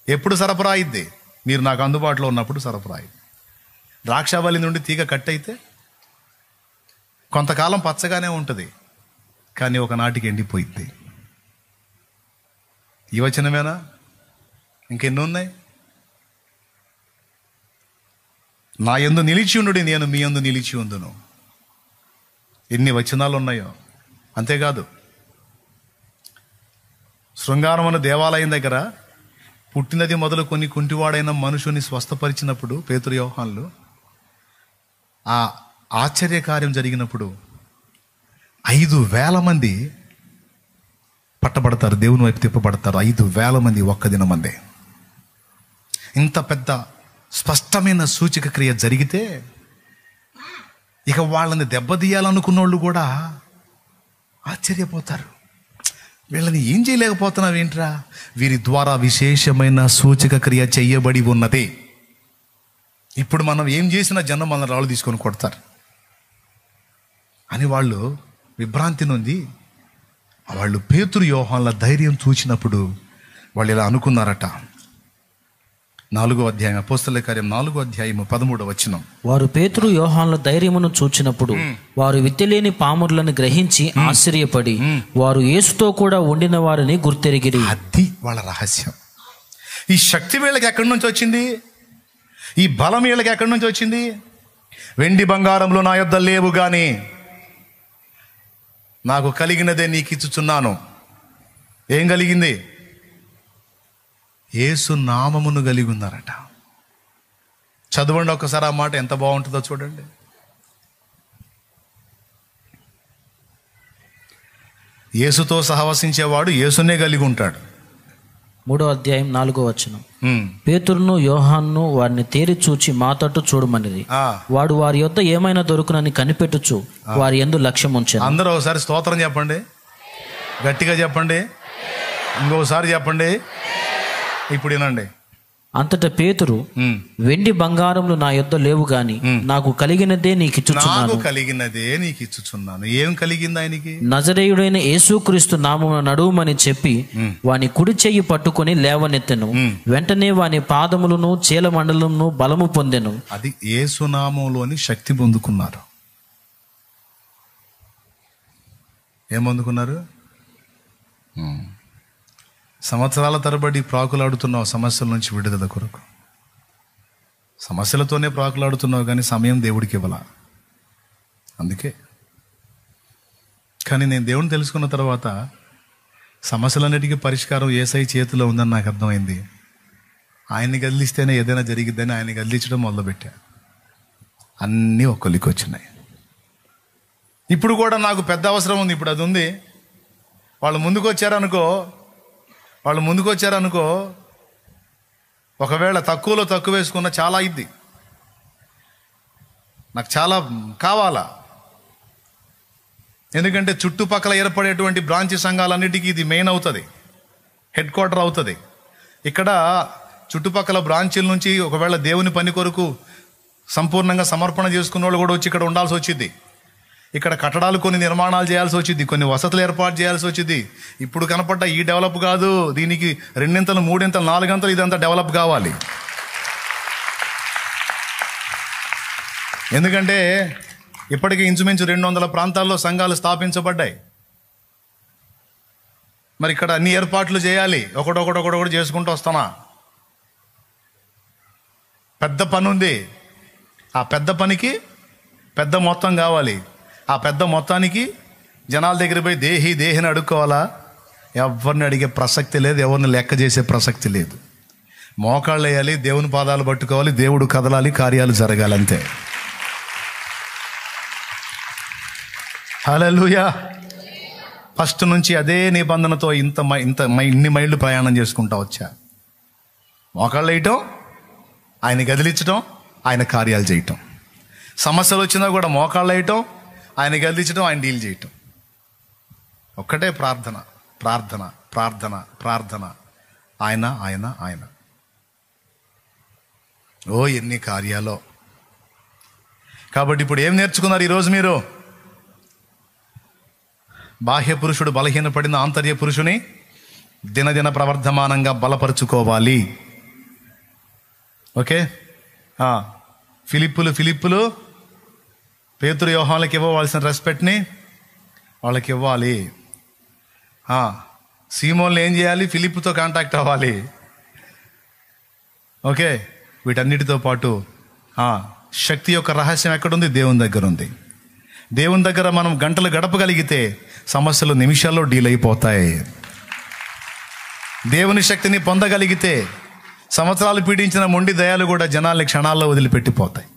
ఎప్పుడు సరఫరా అయింది? మీరు నాకు అందుబాటులో ఉన్నప్పుడు సరఫరా అయింది. ద్రాక్షావల్లి నుండి తీగ కట్ అయితే కొంతకాలం పచ్చగానే ఉంటుంది, కానీ ఒకనాటికి ఎండిపోయింది. ఈ వచనమేనా? ఇంకెన్ని ఉన్నాయి? నా యందు నిలిచి ఉండుడి, నేను మీ యందు నిలిచి ఉందును. ఎన్ని వచనాలు ఉన్నాయో. అంతేకాదు, శృంగారం అనే దేవాలయం దగ్గర పుట్టినది మొదలుకొని కుంటివాడైన మనుషుని స్వస్థపరిచినప్పుడు పేతురు, యోహాన్లు, ఆ ఆశ్చర్యకార్యం జరిగినప్పుడు 5,000 మంది పట్టబడతారు, దేవుని వైపు తిప్పబడతారు. 5,000 మంది ఒక్క దినమందే. ఇంత పెద్ద స్పష్టమైన సూచక క్రియ జరిగితే ఇక వాళ్ళని దెబ్బతీయాలనుకున్న వాళ్ళు కూడా ఆశ్చర్యపోతారు. వీళ్ళని ఏం చేయలేకపోతున్నావు ఏంట్రా? వీరి ద్వారా విశేషమైన సూచక క్రియ చెయ్యబడి ఉన్నది. ఇప్పుడు మనం ఏం చేసినా జనం మన రాళ్ళు తీసుకొని కొడతారు అని వాళ్ళు విభ్రాంతి నొంది, వాళ్ళు పేతురు, యోహాన్ల ధైర్యం చూచినప్పుడు వాళ్ళు ఇలా అనుకున్నారట. 4వ అధ్యాయం, అపోస్తలుల కార్యం 4వ అధ్యాయం 13వ వచనం. వారు పేతురు, యోహాన్ల ధైర్యమును చూచినప్పుడు వారు విత్తిలేని పాములను గ్రహించి ఆశ్చర్యపడి వారు యేసుతో కూడా ఉండిన వారిని గుర్తెరిగిరి. అది వాళ్ళ రహస్యం. ఈ శక్తి వీళ్ళకి ఎక్కడి నుంచి వచ్చింది? ఈ బలం వీళ్ళకి ఎక్కడి నుంచి వచ్చింది? వెండి బంగారంలో నా యొద్ద లేవు గాని నాకు కలిగినదే నీకు ఇచ్చుచున్నాను. ఏం కలిగింది? యేసు నామమును కలిగి ఉన్నారట. చదవండి ఒక్కసారి ఆ మాట, ఎంత బాగుంటుందో చూడండి. యేసుతో సహవసించేవాడు యేసునే కలిగి ఉంటాడు. 3వ అధ్యాయం 4వ వచనం. పేతురును, యోహాన్ను వారిని తేరి చూచి మా తట్టు చూడమనిది. వాడు వారి యొద్ద ఏమైనా దొరుకునని కనిపెట్టుచు వారి యందు లక్ష్యం ఉంచాను. అందరూ ఒకసారి స్తోత్రం చెప్పండి, గట్టిగా చెప్పండి, ఇంకోసారి చెప్పండి. ఇప్పుడు వినండి. అంతటా పేతురు, వెండి బంగారములు నా యొద్ద లేవు గాని నాకు కలిగినదే నీకు ఇచ్చుచున్నాను. ఏం కలిగింది ఆయనకి? నజరేయుడైన యేసుక్రీస్తు నామమున నడువుమని చెప్పి వాని కుడి చెయ్యి పట్టుకొని లేవనెత్తెను. వెంటనే వాని పాదములను చీలమండలమును బలము పొందెను. అది యేసు నామములోని శక్తి పొందుకున్నారు. ఏం పొందుకున్నారు? సంవత్సరాల తరబడి ప్రాకులాడుతున్నావు సమస్యల నుంచి విడుదల కొరకు. సమస్యలతోనే ప్రాకులాడుతున్నావు కానీ సమయం దేవుడికి ఇవ్వాల. అందుకే. కానీ నేను దేవుని తెలుసుకున్న తర్వాత సమస్యలన్నిటికీ పరిష్కారం యేసయ్య చేతిలో ఉందని నాకు అర్థమైంది. ఆయన్ని కదిలిస్తేనే ఏదైనా జరిగిద్దని ఆయన్ని కదిలించడం మొదలుపెట్టా. అన్నీ ఒక్కొలికి వచ్చినాయి. ఇప్పుడు కూడా నాకు పెద్ద అవసరం ఉంది. ఇప్పుడు అది ఉంది. వాళ్ళు ముందుకు వచ్చారనుకో ఒకవేళ తక్కువలో తక్కువ వేసుకున్న చాలా అయింది. నాకు చాలా కావాలా. ఎందుకంటే చుట్టుపక్కల ఏర్పడేటువంటి బ్రాంచ్ సంఘాలన్నిటికీ ఇది మెయిన్ అవుతుంది, హెడ్ క్వార్టర్ అవుతుంది. ఇక్కడ చుట్టుపక్కల బ్రాంచీల నుంచి ఒకవేళ దేవుని పని కొరకు సంపూర్ణంగా సమర్పణ చేసుకున్న వాళ్ళు కూడా వచ్చి ఇక్కడ ఉండాల్సి వచ్చింది. ఇక్కడ కట్టడాలు కొన్ని నిర్మాణాలు చేయాల్సి వచ్చింది, కొన్ని వసతులు ఏర్పాటు చేయాల్సి వచ్చింది. ఇప్పుడు కనపడ్డ ఈ డెవలప్ కాదు, దీనికి 2 ఇంతలు 3 ఇంతలు 4 ఇంతలు ఇదంతా డెవలప్ కావాలి. ఎందుకంటే ఇప్పటికీ ఇంచుమించు 200 ప్రాంతాల్లో సంఘాలు స్థాపించబడ్డాయి. మరి ఇక్కడ అన్ని ఏర్పాట్లు చేయాలి. ఒకటొకటి చేసుకుంటూ వస్తానా. పెద్ద పని ఉంది. ఆ పెద్ద పనికి పెద్ద మొత్తం కావాలి. ఆ పెద్ద మొత్తానికి జనాల దగ్గర పోయి దేహిని అడుక్కోవాలా? ఎవరిని అడిగే ప్రసక్తి లేదు, ఎవరిని లెక్క చేసే ప్రసక్తి లేదు. మోకాళ్ళు వేయాలి, దేవుని పాదాలు పట్టుకోవాలి, దేవుడు కదలాలి, కార్యాలు జరగాలి, అంతే. హల్లెలూయా. ఫస్ట్ నుంచి అదే నిబంధనతో ఇన్ని మైళ్ళు ప్రయాణం చేసుకుంటా వచ్చా. మోకాళ్ళు వేయటం, ఆయన గదిలించడం, ఆయన కార్యాలు చేయటం. సమస్యలు వచ్చినా కూడా మోకాళ్ళు వేయటం, ఆయన గదిలించడం, ఆయన డీల్ చేయటం. ఒక్కటే ప్రార్థన, ప్రార్థన, ప్రార్థన, ప్రార్థన. ఆయన ఆయన ఆయన. ఓ ఎన్ని కార్యాలో. కాబట్టి ఇప్పుడు ఏం నేర్చుకున్నారు ఈరోజు మీరు? బాహ్య పురుషుడు బలహీనపడిన ఆంతర్య పురుషుని దినదిన ప్రవర్ధమానంగా బలపరుచుకోవాలి. ఓకే. ఫిలిప్పులు పేతురు యోహానులకు ఇవ్వవలసిన రెస్పెక్ట్ని వాళ్ళకి ఇవ్వాలి. సీమోన్లు ఏం చేయాలి? ఫిలిప్పుతో కాంటాక్ట్ అవ్వాలి. ఓకే. వీటన్నిటితో పాటు శక్తి యొక్క రహస్యం ఎక్కడుంది? దేవుని దగ్గర ఉంది. దేవుని దగ్గర మనం గంటలు గడపగలిగితే సమస్యలు నిమిషాల్లో డీల్ అయిపోతాయి. దేవుని శక్తిని పొందగలిగితే సంవత్సరాలు పీడించిన మొండి దయాలు కూడా జనాల్ని క్షణాల్లో వదిలిపెట్టిపోతాయి.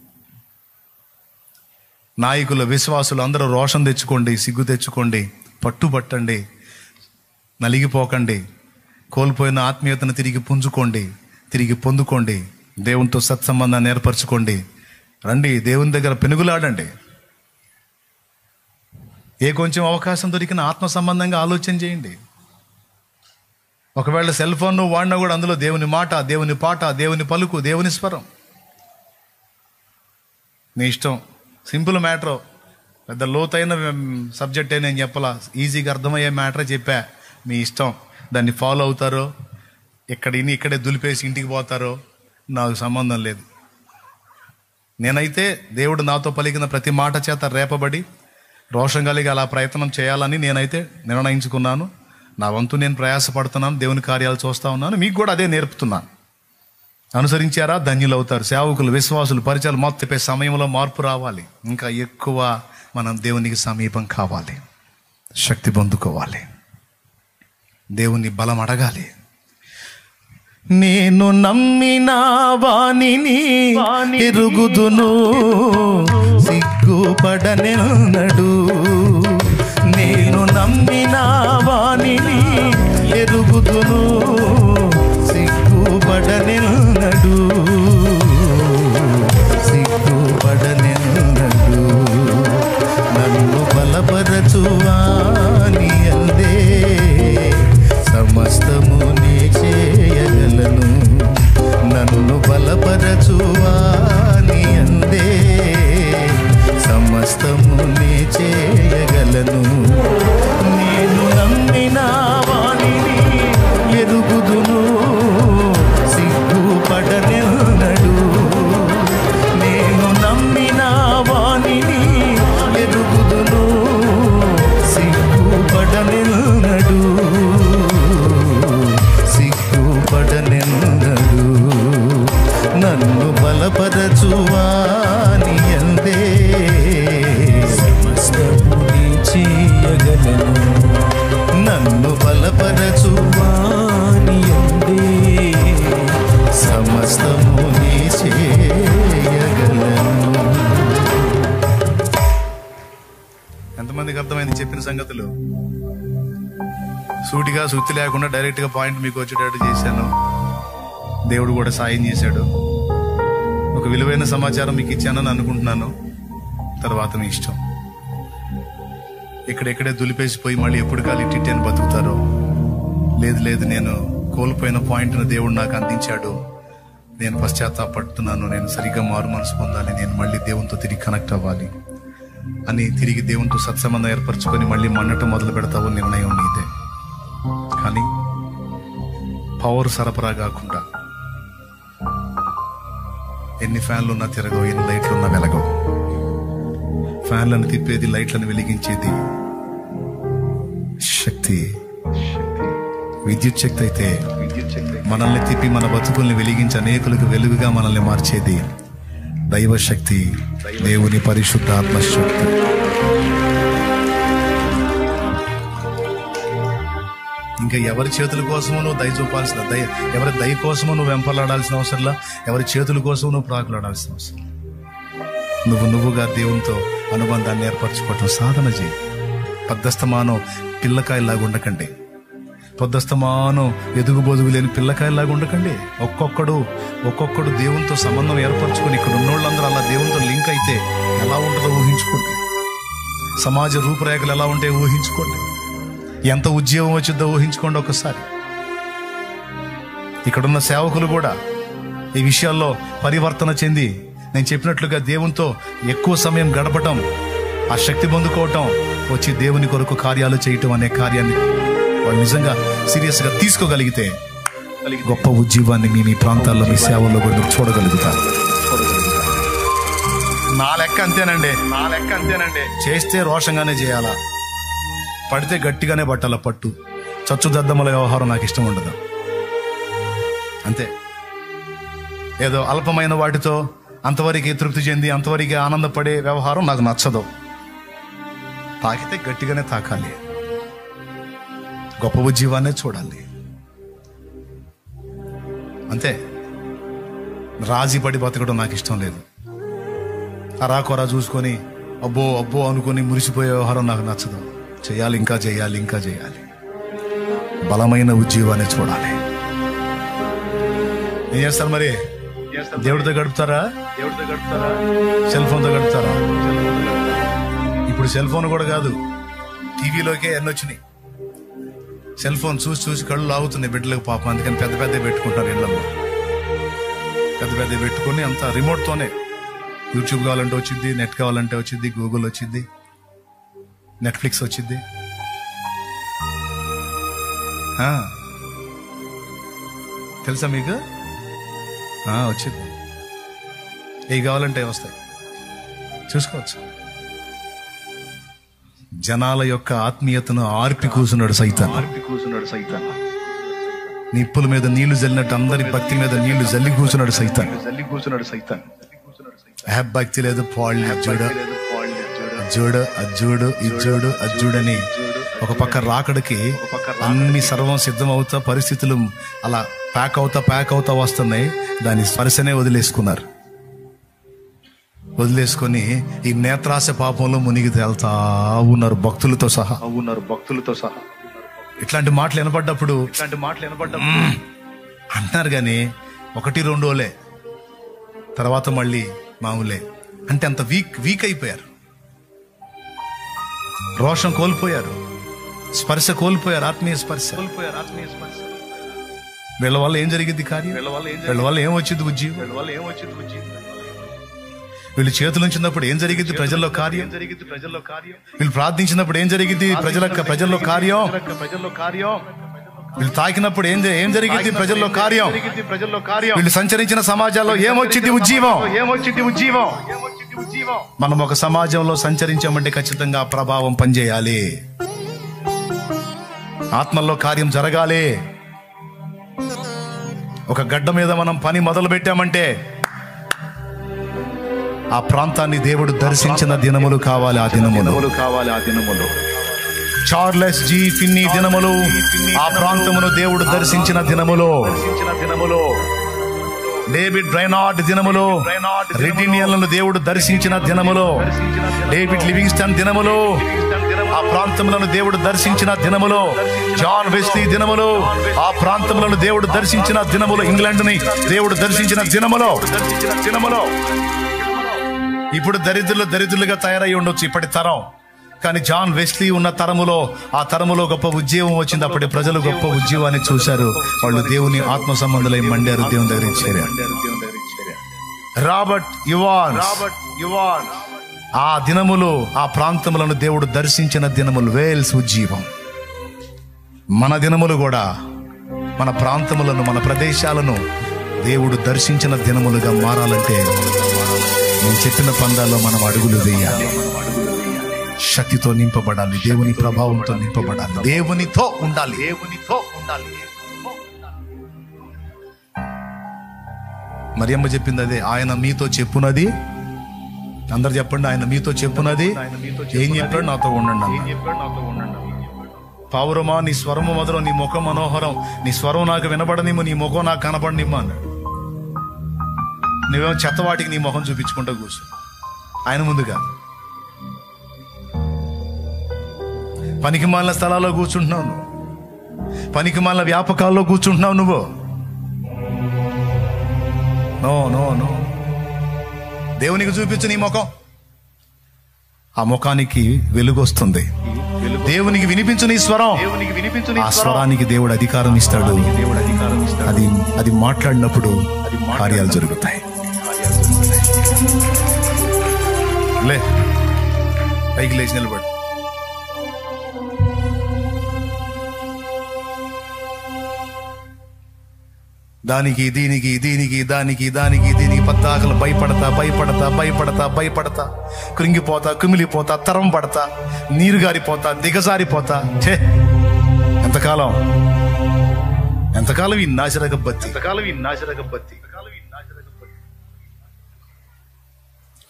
నాయకులు, విశ్వాసులు అందరూ రోషం తెచ్చుకోండి, సిగ్గు తెచ్చుకోండి, పట్టుబట్టండి, నలిగిపోకండి. కోల్పోయిన ఆత్మీయతను తిరిగి పుంజుకోండి, తిరిగి పొందుకోండి. దేవునితో సత్సంబంధాన్ని ఏర్పరచుకోండి. రండి, దేవుని దగ్గర పెనుగులాడండి. ఏ కొంచెం అవకాశం దొరికిన ఆత్మ సంబంధంగా ఆలోచన చేయండి. ఒకవేళ సెల్ ఫోన్ నువ్వు వాడినా కూడా అందులో దేవుని మాట, దేవుని పాట, దేవుని పలుకు, దేవుని స్వరం. నీ ఇష్టం. సింపుల్ మ్యాటర్, పెద్ద లోతైన సబ్జెక్టే నేను చెప్పాలా, ఈజీగా అర్థమయ్యే మ్యాటరే చెప్పా. మీ ఇష్టం. దాన్ని ఫాలో అవుతారో, ఇక్కడే దులిపేసి ఇంటికి పోతారో నాకు సంబంధం లేదు. నేనైతే దేవుడు నాతో పలికిన ప్రతి మాట చేత రేపబడి రోషం కలిగి అలా ప్రయత్నం చేయాలని నేనైతే నిర్ణయించుకున్నాను. నా వంతు నేను ప్రయాసపడుతున్నాను, దేవుని కార్యాలు చూస్తూ ఉన్నాను. మీకు కూడా అదే నేర్పుతున్నాను. అనుసరించారా? ధన్యులు అవుతారు. సేవకులు, విశ్వాసులు, పరిచయాలు మొత్తం చెప్పే సమయంలో మార్పు రావాలి. ఇంకా ఎక్కువ మనం దేవునికి సమీపం కావాలి, శక్తి పొందుకోవాలి, దేవుని బలం అడగాలి. నేను నమ్మిన వానిని ఎరుగుదును, సిగ్గుపడనెన్నడు. నేను నమ్మిన వానిని ఎరుగుదును, సిగ్గుపడనెన్నడు, సిగ్గుపడనెన్నడు. నన్ను బలపరచువాని అందే సమస్తము నీ చేయగలను. నన్ను బలపరచువాని అందే సమస్తము నీ చేయగలను. నేను నమ్మిన వానిని ఎరుగుదును, సిగ్గుపడనెన్నడు. నేను నమ్మిన వానిని ఎరుగుదును, సిగ్గుపడనెన్నడు, సిగ్గుపడనెన్నడు. నన్ను బలపరచువాని అందే సమస్తము నీ చేయగలను. నన్ను బలపరచువాని అందే సమస్తము నీ చేయగలను. ఎంతమందికి అర్థమైంది చెప్పిన సంగతులు? సూటిగా సుత్తి లేకుండా డైరెక్ట్గా పాయింట్ మీకు వచ్చేటట్టు చేశాను. దేవుడు కూడా సాయం చేశాడు. ఒక విలువైన సమాచారం మీకు ఇచ్చానని అనుకుంటున్నాను. తర్వాత మీ ఇష్టం. ఇక్కడెక్కడే దులిపేసిపోయి మళ్ళీ ఎప్పుడు కాలి టిట్టి అని బతుకుతారో, లేదు నేను కోల్పోయిన పాయింట్ను దేవుడు నాకు అందించాడు, నేను పశ్చాత్తాపడుతున్నాను, నేను సరిగ్గా మారు మనసు పొందాలి, నేను మళ్ళీ దేవునితో తిరిగి కనెక్ట్ అవ్వాలి అని తిరిగి దేవునితో సత్సంబంధం ఏర్పరచుకొని మళ్ళీ మన్నటం మొదలు పెడతావు. నిర్ణయం నీదే. కానీ పవర్ సరఫరా కాకుండా ఎన్ని ఫ్యాన్లు ఉన్నా తిరగవు, ఎన్ని లైట్లు ఉన్నా వెలగవు. ఫ్యాన్లను తిప్పేది, లైట్లను వెలిగించేది శక్తి, విద్యుత్ శక్తి అయితే మనల్ని తిప్పి మన బతుకుల్ని వెలిగించి అనేకులకు వెలుగుగా మనల్ని మార్చేది దైవశక్తి, దేవుని పరిశుద్ధాత్మ శక్తి. ఇంకా ఎవరి చేతుల కోసమో నువ్వు దయ చూపాల్సిన ఎవరి దయ కోసమో నువ్వు వెంపలాడాల్సిన అవసరంలా, ఎవరి చేతుల కోసం నువ్వు ప్రాకులాడాల్సిన అవసరం. నువ్వుగా దేవునితో అనుబంధాన్ని ఏర్పరచుకోవటం సాధన చేయి. పొద్దస్తమానం పిల్లకాయలాగా ఉండకండి. పొద్దస్తమానం ఎదుగుబొదుగు లేని పిల్లకాయలాగా ఉండకండి. ఒక్కొక్కడు దేవునితో సంబంధం ఏర్పరచుకొని ఇక్కడ ఉన్నోళ్ళందరూ అలా దేవునితో లింక్ అయితే ఎలా ఉంటుందో ఊహించుకోండి. సమాజ రూపురేఖలు ఎలా ఉంటాయో ఊహించుకోండి. ఎంత ఉద్యోగం వచ్చిందో ఊహించుకోండి ఒకసారి. ఇక్కడున్న సేవకులు కూడా ఈ విషయాల్లో పరివర్తన చెంది నేను చెప్పినట్లుగా దేవునితో ఎక్కువ సమయం గడపటం, ఆ శక్తి పొందుకోవటం, వచ్చి దేవుని కొరకు కార్యాలు చేయటం అనే కార్యాన్ని వాళ్ళు నిజంగా సీరియస్గా తీసుకోగలిగితే గొప్ప ఉద్యోగాన్ని మీ ప్రాంతాల్లో మీ సేవల్లో కూడా మీరు చూడగలుగుతారు. నా లెక్క అంతేనండి. చేస్తే రోషంగానే చేయాలా, పడితే గట్టిగానే పట్టాల పట్టు. చచ్చుదద్దమ్మల వ్యవహారం నాకు ఇష్టం ఉండదు. అంతే. ఏదో అల్పమైన వాటితో అంతవరకు తృప్తి చెంది అంతవరకు ఆనందపడే వ్యవహారం నాకు నచ్చదు. తాకితే గట్టిగానే తాకాలి, గొప్ప ఉద్యోగాన్నే చూడాలి. అంతే. రాజీ పడి బతకడం నాకు ఇష్టం లేదు. అరాకొరా చూసుకొని అబ్బో అనుకొని మురిసిపోయే వ్యవహారం నాకు నచ్చదు. చేయాలి, ఇంకా చేయాలి. బలమైన ఉద్యోగాన్ని చూడాలి. ఏం చేస్తారు మరి? దేవుడితో గడుపుతారా? సెల్ ఫోన్తో గడుపుతారా? ఇప్పుడు సెల్ ఫోన్ కూడా కాదు, టీవీలోకే ఎన్ని వచ్చినాయి. సెల్ ఫోన్ చూసి కళ్ళు లాగుతున్నాయి బిడ్డలకు పాపం. అందుకని పెద్ద పెట్టుకుంటారు ఇళ్లలో. పెద్ద పెట్టుకొని అంత రిమోట్తోనే యూట్యూబ్ కావాలంటే వచ్చింది, నెట్ కావాలంటే వచ్చింది, గూగుల్ వచ్చింది, నెట్ఫ్లిక్స్ వచ్చింది. తెలుసా మీకు? వచ్చింది. ఏవి కావాలంటే వస్తాయి, చూసుకోవచ్చు. జనాల యొక్క ఆత్మీయతను ఆర్పి కూసున్నాడు సైతాన్. నిప్పుల మీద నీళ్లు జల్లినట్టు అందరి భక్తి మీద నీళ్లు జల్లి కూర్చున్నాడు సైతాన్. భక్తి లేదు, అజ్జుడని ఒక పక్క రాకడికి అన్ని సర్వం సిద్ధం అవుతా, పరిస్థితులు అలా ప్యాక్ అవుతా వస్తున్నాయి. దాని స్పర్శనే వదిలేసుకొని ఈ నేత్రాశ పాపంలో మునిగి తేల్తా ఉన్నారు భక్తులతో సహా. ఇట్లాంటి మాటలు వినపడ్డప్పుడు అంటున్నారు కానీ 1-2 రోజులే, తర్వాత మళ్ళీ మామూలే. అంటే అంత వీక్ అయిపోయారు, రోషం కోల్పోయారు, స్పర్శ కోల్పోయారు, ఆత్మీయ స్పర్శ. వీళ్ళ వల్ల ఏం జరిగింది కార్యం? వీళ్ళ వల్ల ఏం వచ్చింది ఉద్యోగం? వీళ్ళు చేతులు ఉంచినప్పుడు ఏం జరిగింది ప్రజల్లో కార్యం? వీళ్ళు ప్రార్థించినప్పుడు ఏం జరిగింది ప్రజల్లో కార్యం? వీళ్ళు తాకినప్పుడు ఏం జరిగింది ప్రజల్లో కార్యం? వీళ్ళు సంచరించిన సమాజాల్లో ఏమొచ్చింది ఉజ్జీవం? మనం ఒక సమాజంలో సంచరించామంటే ఖచ్చితంగా ప్రభావం పనిచేయాలి, ఆత్మల్లో కార్యం జరగాలి. ఒక గడ్డ మీద మనం పని మొదలు పెట్టామంటే ఆ ప్రాంతాన్ని దేవుడు దర్శించిన దినములు కావాలి. ఆ దినములు చార్లెస్ జి ఫిన్నీ దినములు, ఆ ప్రాంతమును దేవుడు దర్శించిన దినములు. డేవిడ్ బ్రైనార్డ్ దినములు, రెడ్డినియన్లను దేవుడు దర్శించిన దినములు. డేవిడ్ లివింగ్స్టన్ దినములు, ఆ ప్రాంతములను దేవుడు దర్శించిన దినములు. జాన్ వెస్లీ దినములు, ఆ ప్రాంతములను దేవుడు దర్శించిన దినములు. ఇంగ్లాండ్ ని దేవుడు దర్శించిన దినములు. ఇప్పుడు దరిద్రులుగా తయారై ఉండొచ్చు ఇప్పటి తరం, కానీ జాన్ వెస్లీ ఉన్న తరములో, ఆ తరములో గొప్ప ఉద్యోగం వచ్చింది. అప్పటి ప్రజలు గొప్ప ఉద్యోగాన్ని చూశారు. వాళ్ళు దేవుని ఆత్మ సంబంధులై మండారు, దేవుని దగ్గర చేరారు. రాబర్ట్ యువాన్, ఆ దినములు, ఆ ప్రాంతములను దేవుడు దర్శించిన దినములు. వేల్స్ ఉజ్జీవం. మన దినములు కూడా మన ప్రాంతములను, మన ప్రదేశాలను దేవుడు దర్శించిన దినములుగా మారాలంటే నేను చెప్పిన పందాల్లో మనం అడుగులు వేయాలి. శక్తితో నింపబడాలి, దేవుని ప్రభావంతో నింపబడాలి, దేవునితో ఉండాలి. మరియమ్మ చెప్పింది అదే, ఆయన మీతో చెప్పున్నది. అందరు చెప్పండి, ఆయన మీతో చెప్పున్నది. ఏం చెప్పాడు? నాతో ఉండండి. పావురమా, నీ స్వరము మధురం, నీ ముఖం మనోహరం, నీ స్వరం నాకు వినబడనిమ్ము, నీ ముఖం నాకు కనబడనిమ్ము అన్నాడు. నువ్వేమో చెత్తవాటికి నీ ముఖం చూపించుకుంటూ కూర్చో, ఆయన ముందుగా. పనికిమాలిన స్థలాల్లో కూర్చుంటున్నావు నువ్వు, పనికిమాలిన వ్యాపకాల్లో కూర్చుంటున్నావు నువ్వు. నో నో నో, దేవునికి చూపించు నీ ముఖం. ఆ ముఖానికి వెలుగు వస్తుంది. దేవునికి వినిపించు నీ స్వరం. ఆ స్వరానికి దేవుడు అధికారం ఇస్తాడు. అది మాట్లాడినప్పుడు కార్యాలు జరుగుతాయి. లే, పైకి లేచి నిలబడు. దానికి దీనికి దీనికి దానికి దానికి దీనికి పద్దాకలు భయపడతా కృంగిపోతా, కుమిలిపోతా, తరం పడతా, నీరు గారిపోతా, దిగజారిపోతా. ఎంతకాలం ఈ నాశరక బత్తి,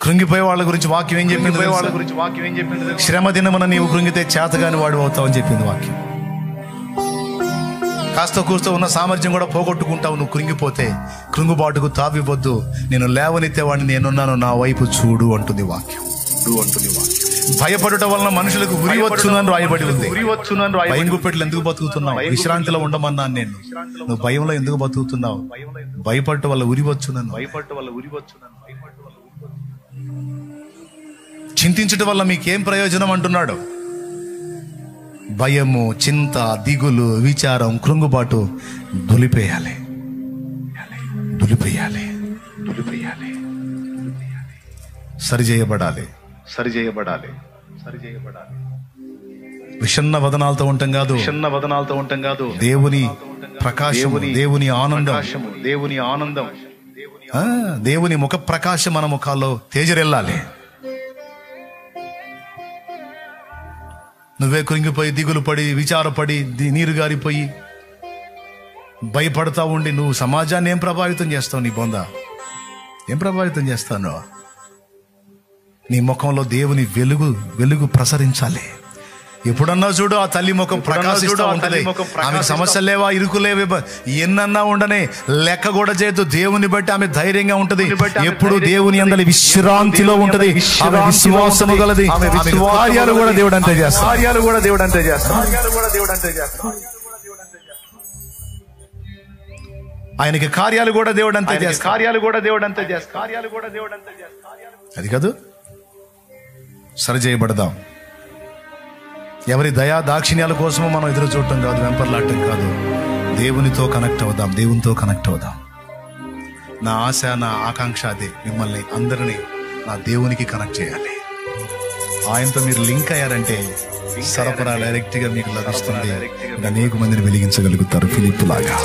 కృంగిపోయే వాళ్ళ గురించి వాక్యం ఏం చెప్పింది? శ్రమ దినమున నీవు కృంగితే చేతగాని వాడు అవుతావు అని చెప్పింది వాక్యం. కాస్త కూర్చో ఉన్న సామర్థ్యం కూడా పోగొట్టుకుంటావు నువ్వు కృంగిపోతే. కృంగుబాటుకు తావివద్దు, నేను లేవనెత్తేవాడిని నేనున్నాను, నా వైపు చూడు అంటుంది వాక్యం. భయపడుట వలన మనుషులకు ఉరి వచ్చునని రాయబడి ఉంది. భయం గుప్పెట్లు ఎందుకు బతుకుతున్నావు? విశ్రాంతిలో ఉండమన్నాను నేను. నువ్వు భయంలో ఎందుకు బతుకుతున్నావు? భయపడట వల్ల ఉరి వచ్చునని. చింతించటం వల్ల మీకేం ప్రయోజనం అంటున్నాడు? భయము, చింత, దిగులు, విచారం, కృంగుబాటు దులిపేయాలి. సరిచేయబడాలి. విషన్న వదనాలతో ఉంటాం కాదు. దేవుని ప్రకాశం, దేవుని ఆనందం, దేవుని ముఖ ప్రకాశం మన ముఖాల్లో తేజరెల్లాలి. నువ్వే కృంగిపోయి, దిగులు పడి, విచారపడి, నీరు గారిపోయి, భయపడతా ఉండి నువ్వు సమాజాన్ని ఏం ప్రభావితం చేస్తావు? నీ బొంద ఏం ప్రభావితం చేస్తాను? నీ ముఖంలో దేవుని వెలుగు ప్రసరించాలి. ఎప్పుడన్నా చూడు ఆ తల్లి ముఖం ప్రకాశిస్తూ ఉంటది. ఆమె సమస్యలు లేవా, ఇరుకులేవే, ఎన్నన్నా ఉండనే, లెక్క కూడా చేయొద్దు. దేవుని బట్టి ఆమె ధైర్యంగా ఉంటది. ఎప్పుడు దేవుని అందరి విశ్రాంతిలో ఉంటది. ఆమె విశ్వాసము గలది. కార్యాలు కూడా దేవుడు అంతే చేస్తాడు. ఆయనకి కార్యాలు కూడా దేవుడు అంతే చేస్తాడు. అది కాదు, సరి చేయబడదాం. ఎవరి దయా దాక్షిణ్యాల కోసమో మనం ఎదురు చూడటం కాదు, వెంపర్లాడటం కాదు. దేవునితో కనెక్ట్ అవుదాం, దేవునితో కనెక్ట్ అవుదాం. నా ఆశ, నా ఆకాంక్ష అదే. మిమ్మల్ని అందరినీ నా దేవునికి కనెక్ట్ చేయాలి. ఆయనతో మీరు లింక్ అయ్యారంటే సరఫరా డైరెక్ట్ గా మీకు లభిస్తుంది. అనేక మందిని వెలిగించగలుగుతారు. ఫిలిప్పు లాగా.